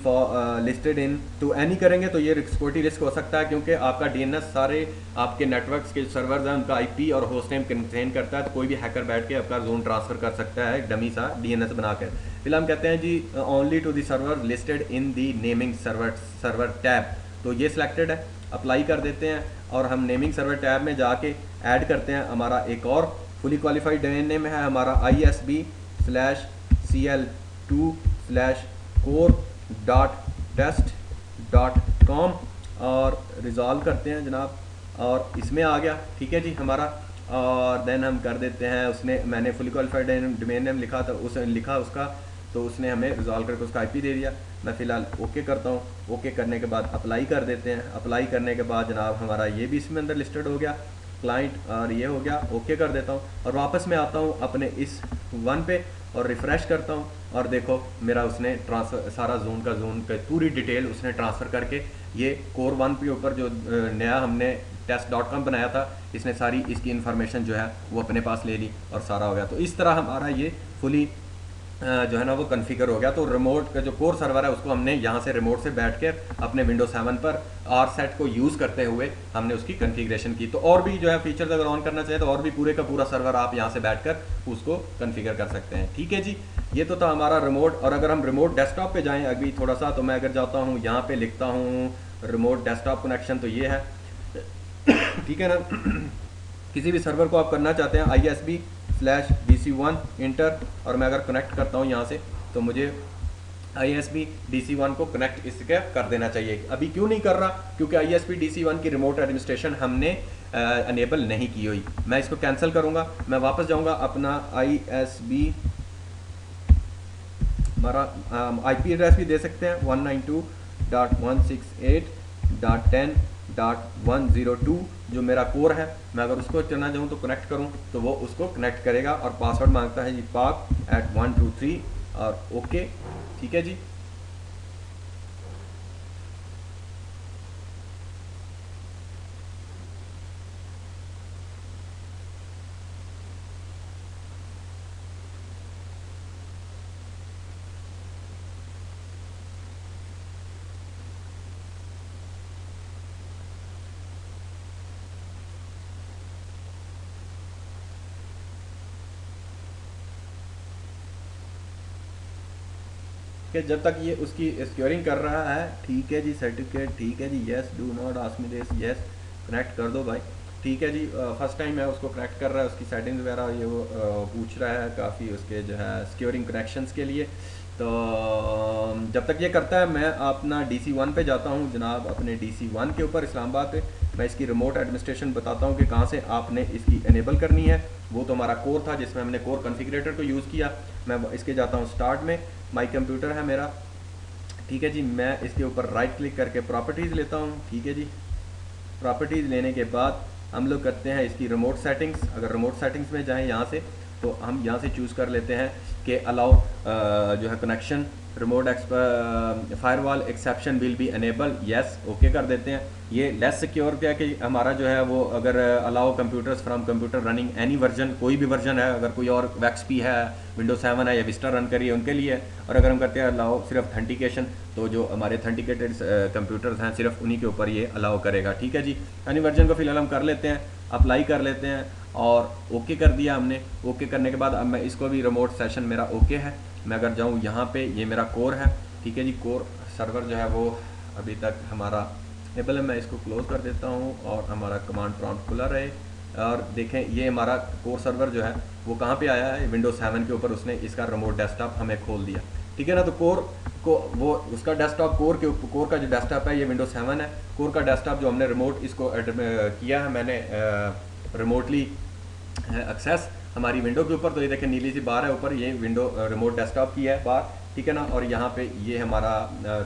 listed in to any करेंगे तो ये सिक्योरिटी रिस्क हो सकता है, क्योंकि आपका DNS सारे आपके नेटवर्क्स के सर्वर्स हैं उनका IP और होस्ट नेम कंटेन करता है, तो कोई भी हैकर बैठ के आपका जोन ट्रांसफ़र कर सकता है डमी सा DNS बनाकर। फिलहाल हम कहते हैं जी only to the server listed in the naming server tab, तो ये सिलेक्टेड है, अप्लाई कर देते हैं और हम नेमिंग सर्वर टैब में जाके ऐड करते हैं हमारा एक और फुली क्वालिफाइड डोमेन नेम है हमारा isb/cl2/core.test.com और रिजॉल्व करते हैं जनाब, और इसमें आ गया। ठीक है जी हमारा, और देन हम कर देते हैं, उसने, मैंने फुली क्वालिफाइड डोमेन नेम लिखा था, उसने लिखा उसका, तो उसने हमें रिजॉल्व करके उसका IP दे दिया। मैं फ़िलहाल ओके करता हूँ, ओके करने के बाद अप्लाई कर देते हैं। अप्लाई करने के बाद जनाब हमारा ये भी इसमें अंदर लिस्टेड हो गया क्लाइंट, और ये हो गया, ओके कर देता हूँ और वापस मैं आता हूँ अपने इस वन पे और रिफ़्रेश करता हूँ, और देखो मेरा उसने ट्रांसफ़र सारा जोन का पूरी डिटेल उसने ट्रांसफ़र करके ये कोर 1 के ऊपर जो नया हमने test.com बनाया था, इसने सारी इसकी इन्फॉर्मेशन जो है वो अपने पास ले ली और सारा हो गया। तो इस तरह हमारा ये फुली जो है ना वो कॉन्फ़िगर हो गया। तो रिमोट का जो कोर सर्वर है उसको हमने यहाँ से रिमोट से बैठ कर अपने विंडोज 7 पर RSET को यूज़ करते हुए हमने उसकी कॉन्फ़िगरेशन की। तो और भी जो है फीचर्स अगर ऑन करना चाहिए तो और भी पूरे का पूरा सर्वर आप यहाँ से बैठकर उसको कॉन्फ़िगर कर सकते हैं। ठीक है जी, ये तो था हमारा रिमोट। और अगर हम रिमोट डेस्कटॉप पे जाएँ अभी थोड़ा सा, तो मैं अगर जाता हूँ यहाँ पे लिखता हूँ रिमोट डेस्कटॉप कनेक्शन, तो ये है ठीक है ना। किसी भी सर्वर को आप करना चाहते हैं ISB/DC1 इंटर, और मैं अगर कनेक्ट करता हूँ यहाँ से तो मुझे ISB/DC1 को कनेक्ट इसके कर देना चाहिए। अभी क्यों नहीं कर रहा, क्योंकि ISB/DC1 की रिमोट एडमिनिस्ट्रेशन हमने अनेबल नहीं की हुई। मैं इसको कैंसिल करूँगा, मैं वापस जाऊँगा अपना ISB, हमारा IP एड्रेस भी दे सकते हैं 192.168.10.102 जो मेरा कोर है। मैं अगर उसको चलना चाहूँ तो कनेक्ट करूँ तो वो उसको कनेक्ट करेगा, और पासवर्ड मांगता है जी PAK@123 और ओके। ठीक है जी, कि जब तक ये उसकी सिक्योरिंग कर रहा है। ठीक है जी, सर्टिफिकेट, ठीक है जी, yes, do not ask me this, yes, connect कर दो भाई। ठीक है जी, फर्स्ट टाइम है उसको कनेक्ट कर रहा है, उसकी सेटिंग्स वगैरह ये वो पूछ रहा है काफ़ी उसके जो है सिक्योरिंग कनेक्शंस के लिए। तो जब तक ये करता है मैं अपना DC1 पे जाता हूँ जनाब, अपने DC1 के ऊपर इस्लामाबाद पे मैं इसकी रिमोट एडमिनिस्ट्रेशन बताता हूँ कि कहाँ से आपने इसकी इनेबल करनी है। वो तो हमारा कोर था जिसमें हमने कोर कॉन्फ़िगरेटर को यूज़ किया। मैं इसके जाता हूँ स्टार्ट में, माई कंप्यूटर है मेरा। ठीक है जी, मैं इसके ऊपर राइट क्लिक करके प्रॉपर्टीज़ लेता हूँ। ठीक है जी, प्रॉपर्टीज़ लेने के बाद हम लोग करते हैं इसकी रिमोट सेटिंग्स। अगर रिमोट सेटिंग्स में जाएँ यहाँ से, तो हम यहाँ से चूज़ कर लेते हैं कि अलाउ जो है connection remote firewall exception will be enable, yes okay कर देते हैं। ये लेस सिक्योर क्या कि हमारा जो है वो अगर allow computers from computer running any version, कोई भी वर्जन है, अगर कोई और एक्सपी है, विंडोज 7 है या विस्टा रन करिए उनके लिए। और अगर हम करते हैं अलाउ सिर्फ ऑथेंटिकेशन, तो जो हमारे ऑथेंटिकेटेड कंप्यूटर्स हैं सिर्फ उन्हीं के ऊपर ये अलाउ करेगा। ठीक है जी, एनी वर्जन को फिलहाल हम कर लेते हैं, अप्लाई कर लेते हैं और ओके कर दिया हमने। ओके करने के बाद अब मैं इसको भी रिमोट सेशन मेरा ओके है। मैं अगर जाऊँ यहाँ पे, ये मेरा कोर है, ठीक है जी, कोर सर्वर जो है वो अभी तक हमारा एबल है। मैं इसको क्लोज कर देता हूँ और हमारा कमांड प्रॉम्प्ट खुला रहे। और देखें ये हमारा कोर सर्वर जो है वो कहाँ पे आया है, विंडोज 7 के ऊपर उसने इसका रिमोट डेस्कटॉप हमें खोल दिया। ठीक है ना, तो कोर को वो उसका डेस्कटॉप कोर के कोर का जो डेस्कटॉप है ये विंडोज 7 है। कोर का डेस्कटॉप जो हमने रिमोट इसको किया है मैंने रिमोटली एक्सेस हमारी विंडो के ऊपर, तो ये देखें नीली सी बार है ऊपर, ये विंडो रिमोट डेस्कटॉप की है बार। ठीक है ना, और यहाँ पे ये हमारा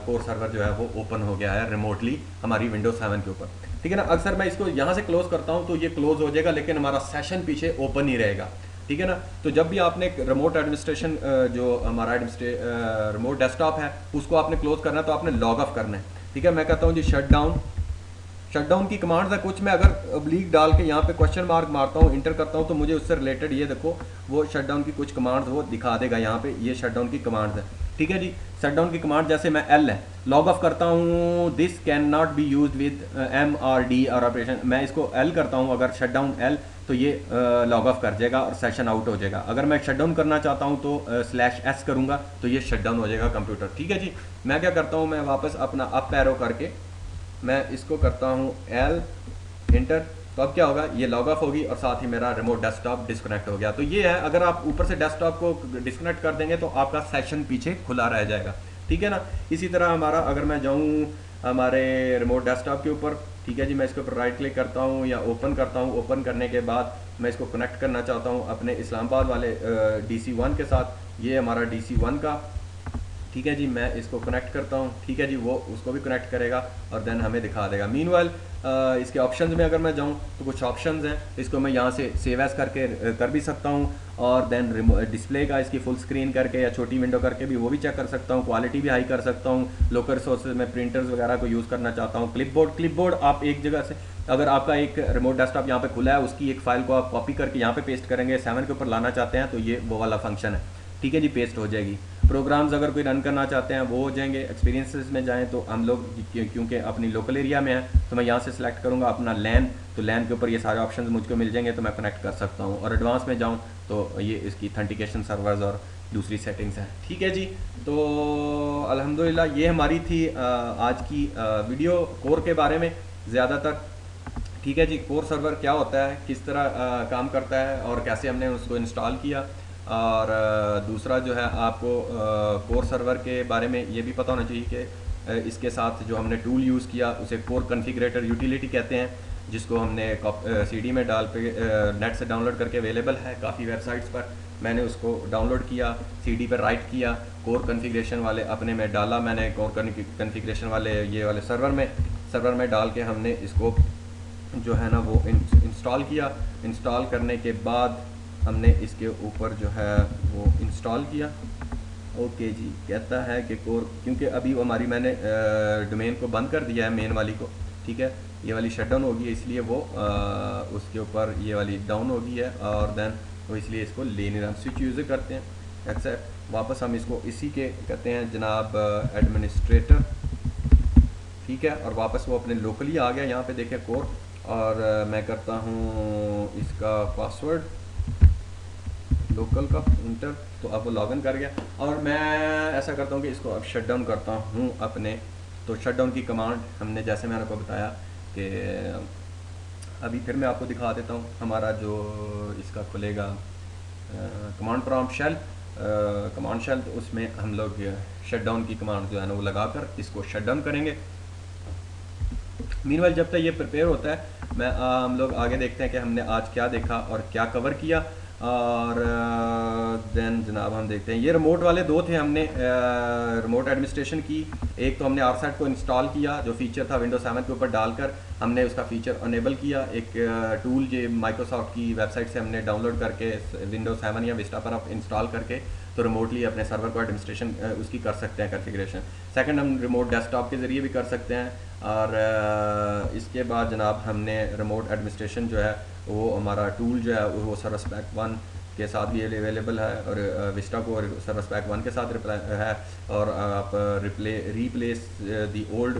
कोर सर्वर जो है वो ओपन हो गया है रिमोटली हमारी विंडोज 7 के ऊपर। ठीक है ना, अक्सर मैं इसको यहाँ से क्लोज करता हूँ तो ये क्लोज हो जाएगा, लेकिन हमारा सेशन पीछे ओपन ही रहेगा। ठीक है ना, तो जब भी आपने रिमोट एडमिनिस्ट्रेशन जो हमारा रिमोट डेस्कटॉप है उसको आपने क्लोज करना है तो आपने लॉग ऑफ करना है। ठीक है, मैं कहता हूँ जी शटडाउन की कमांड्स है कुछ। मैं अगर ओब्लिक डाल के यहाँ पे क्वेश्चन मार्क मारता हूँ, इंटर करता हूँ, तो मुझे उससे रिलेटेड ये देखो वो शटडाउन की कुछ कमांड्स वो दिखा देगा यहाँ पे, ये शटडाउन की कमांड्स है। ठीक है जी, शटडाउन की कमांड जैसे मैं एल है लॉग ऑफ करता हूँ, this can not be used with MRD और ऑपरेशन, मैं इसको एल करता हूँ अगर शटडाउन एल, तो ये लॉग ऑफ कर जाएगा और सेशन आउट हो जाएगा। अगर मैं शटडाउन करना चाहता हूँ तो /S करूँगा तो ये शटडाउन हो जाएगा कंप्यूटर। ठीक है जी, मैं क्या करता हूँ, मैं वापस अपना अप एरो करके मैं इसको करता हूँ एल इंटर, तो अब क्या होगा, ये लॉग ऑफ होगी और साथ ही मेरा रिमोट डेस्कटॉप डिस्कनेक्ट हो गया। तो ये है, अगर आप ऊपर से डेस्कटॉप को डिस्कनेक्ट कर देंगे तो आपका सेशन पीछे खुला रह जाएगा। ठीक है ना, इसी तरह हमारा अगर मैं जाऊँ हमारे रिमोट डेस्कटॉप के ऊपर, ठीक है जी, मैं इसके ऊपर राइट क्लिक करता हूँ या ओपन करता हूँ। ओपन करने के बाद मैं इसको कनेक्ट करना चाहता हूँ अपने इस्लामाबाद वाले DC1 के साथ, ये हमारा DC1 का। ठीक है जी, मैं इसको कनेक्ट करता हूँ। ठीक है जी, वो उसको भी कनेक्ट करेगा और देन हमें दिखा देगा। मीनवाइल इसके ऑप्शंस में अगर मैं जाऊँ तो कुछ ऑप्शंस हैं, इसको मैं यहाँ से सेव एज करके कर भी सकता हूँ और देन डिस्प्ले का इसकी फुल स्क्रीन करके या छोटी विंडो करके भी वो भी चेक कर सकता हूँ। क्वालिटी भी हाई कर सकता हूँ। लोकल रिसोर्सेज में प्रिंटर्स वगैरह को यूज़ करना चाहता हूँ। क्लिपबोर्ड आप एक जगह से, अगर आपका एक रिमोट डेस्कटॉप यहाँ पे खुला है, उसकी एक फाइल को आप कॉपी करके यहाँ पे पेस्ट करेंगे, 7 के ऊपर लाना चाहते हैं तो ये वो वाला फंक्शन है। ठीक है जी, पेस्ट हो जाएगी। प्रोग्राम्स अगर कोई रन करना चाहते हैं वो हो जाएंगे। एक्सपीरियंसेस में जाएं तो हम लोग क्योंकि अपनी लोकल एरिया में है तो मैं यहाँ से सिलेक्ट करूँगा अपना लैन, तो लैन के ऊपर ये सारे ऑप्शंस मुझको मिल जाएंगे तो मैं कनेक्ट कर सकता हूँ। और एडवांस में जाऊँ तो ये इसकी ऑथेंटिकेशन सर्वर्स और दूसरी सेटिंग्स हैं। ठीक है जी, तो अल्हम्दुलिल्लाह ये हमारी थी आज की वीडियो कोर के बारे में ज़्यादातर। ठीक है जी, कोर सर्वर क्या होता है, किस तरह काम करता है और कैसे हमने उसको इंस्टॉल किया। और दूसरा जो है आपको कोर सर्वर के बारे में ये भी पता होना चाहिए कि इसके साथ जो हमने टूल यूज़ किया उसे कोर कॉन्फ़िगरेटर यूटिलिटी कहते हैं, जिसको हमने CD में डाल पे नेट से डाउनलोड करके अवेलेबल है काफ़ी वेबसाइट्स पर। मैंने उसको डाउनलोड किया, CD पर राइट किया, कोर कॉन्फ़िगरेशन वाले अपने में डाला, मैंने कोर कॉन्फ़िगरेशन वाले ये वाले सर्वर में डाल के हमने इसको जो है ना वो इंस्टॉल किया। इंस्टॉल करने के बाद हमने इसके ऊपर जो है वो इंस्टॉल किया। ओके जी, कहता है कि कोर, क्योंकि अभी हमारी मैंने डोमेन को बंद कर दिया है मेन वाली को। ठीक है, ये वाली शट डाउन होगी इसलिए वो उसके ऊपर ये वाली डाउन होगी है और देन वो इसलिए इसको ले नहीं रहा। स्विच यूज़र करते हैं एक्सेप्ट, वापस हम इसको इसी के कहते हैं जनाब एडमिनिस्ट्रेटर। ठीक है, और वापस वो अपने लोकली आ गया यहाँ पे देखें कोर, और मैं करता हूँ इसका पासवर्ड लोकल का इंटर, तो अब वो लॉगिन कर गया। और मैं ऐसा करता हूँ कि इसको अब शट डाउन करता हूँ अपने, तो शट डाउन की कमांड हमने जैसे मैंने आपको बताया कि अभी फिर मैं आपको दिखा देता हूँ। हमारा जो इसका खुलेगा command prompt shell, command shell, तो उसमें हम लोग शट डाउन की कमांड जो है ना वो लगाकर इसको शट डाउन करेंगे। मीनवाइल जब तक ये प्रिपेयर होता है हम लोग आगे देखते हैं कि हमने आज क्या देखा और क्या कवर किया। और देन जनाब हम देखते हैं ये रिमोट वाले दो थे हमने रिमोट एडमिनिस्ट्रेशन की। एक तो हमने RSAT को इंस्टॉल किया, जो फीचर था विंडोज 7 के ऊपर डालकर हमने उसका फीचर अनेबल किया। एक टूल जो माइक्रोसॉफ्ट की वेबसाइट से हमने डाउनलोड करके विंडोज 7 या विस्टा पर आप इंस्टॉल करके तो रिमोटली अपने सर्वर को एडमिनिस्ट्रेशन उसकी कर सकते हैं कॉन्फ़िगरेशन। सेकंड, हम रिमोट डेस्कटॉप के ज़रिए भी कर सकते हैं। और इसके बाद जनाब हमने रिमोट एडमिनिस्ट्रेशन जो है वो हमारा टूल जो है वो सर्विस पैक 1 के साथ भी अवेलेबल है, और विस्टा को सर्विस पैक 1 के साथ है। और आप रिप्लेस दी ओल्ड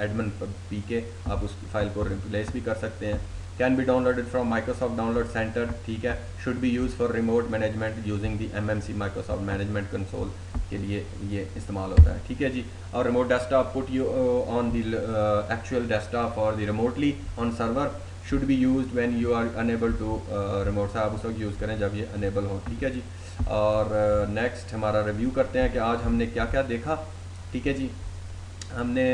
एडमिन पीके, आप उस फाइल को रिप्लेस भी कर सकते हैं। Can be downloaded from Microsoft download centre, ठीक है। Should be use for remote management using the MMC Microsoft management console के लिए ये इस्तेमाल होता है, ठीक है जी। और remote desktop put you on the actual desktop और the remotely on server should be use when you are unable to remote से आप उस वक्त यूज़ करें जब ये अनेबल हो, ठीक है जी। और नेक्स्ट हमारा रिव्यू करते हैं कि आज हमने क्या क्या देखा, ठीक है जी। हमने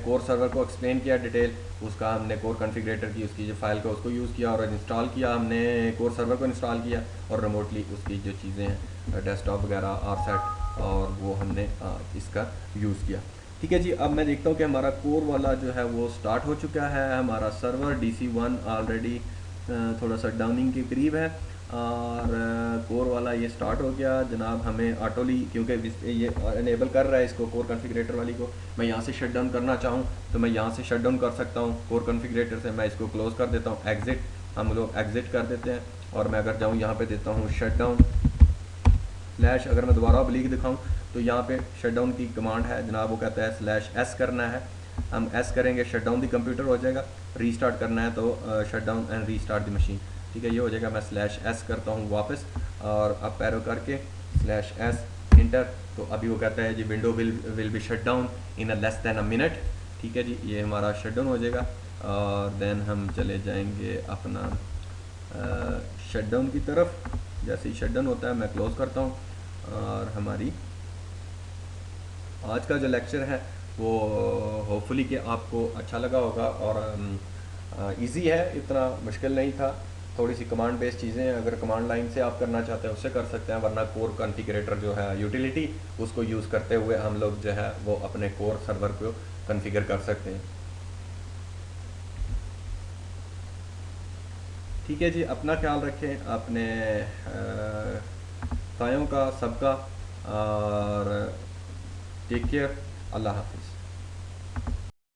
कोर सर्वर को एक्सप्लेन किया डिटेल, उसका हमने कोर कॉन्फ़िगरेटर की उसकी जो फाइल का उसको यूज़ किया और इंस्टॉल किया, हमने कोर सर्वर को इंस्टॉल किया और रिमोटली उसकी जो चीज़ें हैं डेस्कटॉप वगैरह RSET और वो हमने इसका यूज़ किया, ठीक है जी। अब मैं देखता हूँ कि हमारा कोर वाला जो है वो स्टार्ट हो चुका है। हमारा सर्वर DC1 ऑलरेडी थोड़ा सा डाउनिंग के करीब है और कोर वाला ये स्टार्ट हो गया जनाब। हमें ऑटोली क्योंकि ये इनेबल कर रहा है इसको कोर कॉन्फ़िगरेटर वाली को, मैं यहाँ से शट डाउन करना चाहूँ तो मैं यहाँ से शट डाउन कर सकता हूँ कोर कॉन्फ़िगरेटर से। मैं इसको क्लोज़ कर देता हूँ, एग्ज़िट, हम लोग एग्ज़िट कर देते हैं। और मैं अगर जाऊँ यहाँ पे देता हूँ शट डाउन स्लैश, अगर मैं दोबारा ऑब्लिक दिखाऊँ तो यहाँ पे शट डाउन की कमांड है जनाब, वो कहता है /s करना है। हम S करेंगे शट डाउन दी कंप्यूटर हो जाएगा, रीस्टार्ट करना है तो shut down and restart the machine, ठीक है। ये हो जाएगा। मैं /s करता हूँ वापस और अब पैरो करके /s इंटर, तो अभी वो कहता है जी window will be shut down in a less than a minute, ठीक है जी। ये हमारा शट डाउन हो जाएगा और देन हम चले जाएंगे अपना शट डाउन की तरफ। जैसे ही शट डाउन होता है मैं क्लोज़ करता हूँ और हमारी आज का जो लेक्चर है वो होपफुली कि आपको अच्छा लगा होगा और इजी है, इतना मुश्किल नहीं था। थोड़ी सी कमांड बेस्ड चीज़ें हैं, अगर कमांड लाइन से आप करना चाहते हैं उससे कर सकते हैं, वरना कोर कॉन्फ़िगरेटर जो है यूटिलिटी उसको यूज़ करते हुए हम लोग जो है वो अपने कोर सर्वर को कॉन्फ़िगर कर सकते हैं, ठीक है जी। अपना ख्याल रखें, अपने भाइयों का सबका, और टेक केयर, अल्लाह हाफिज़।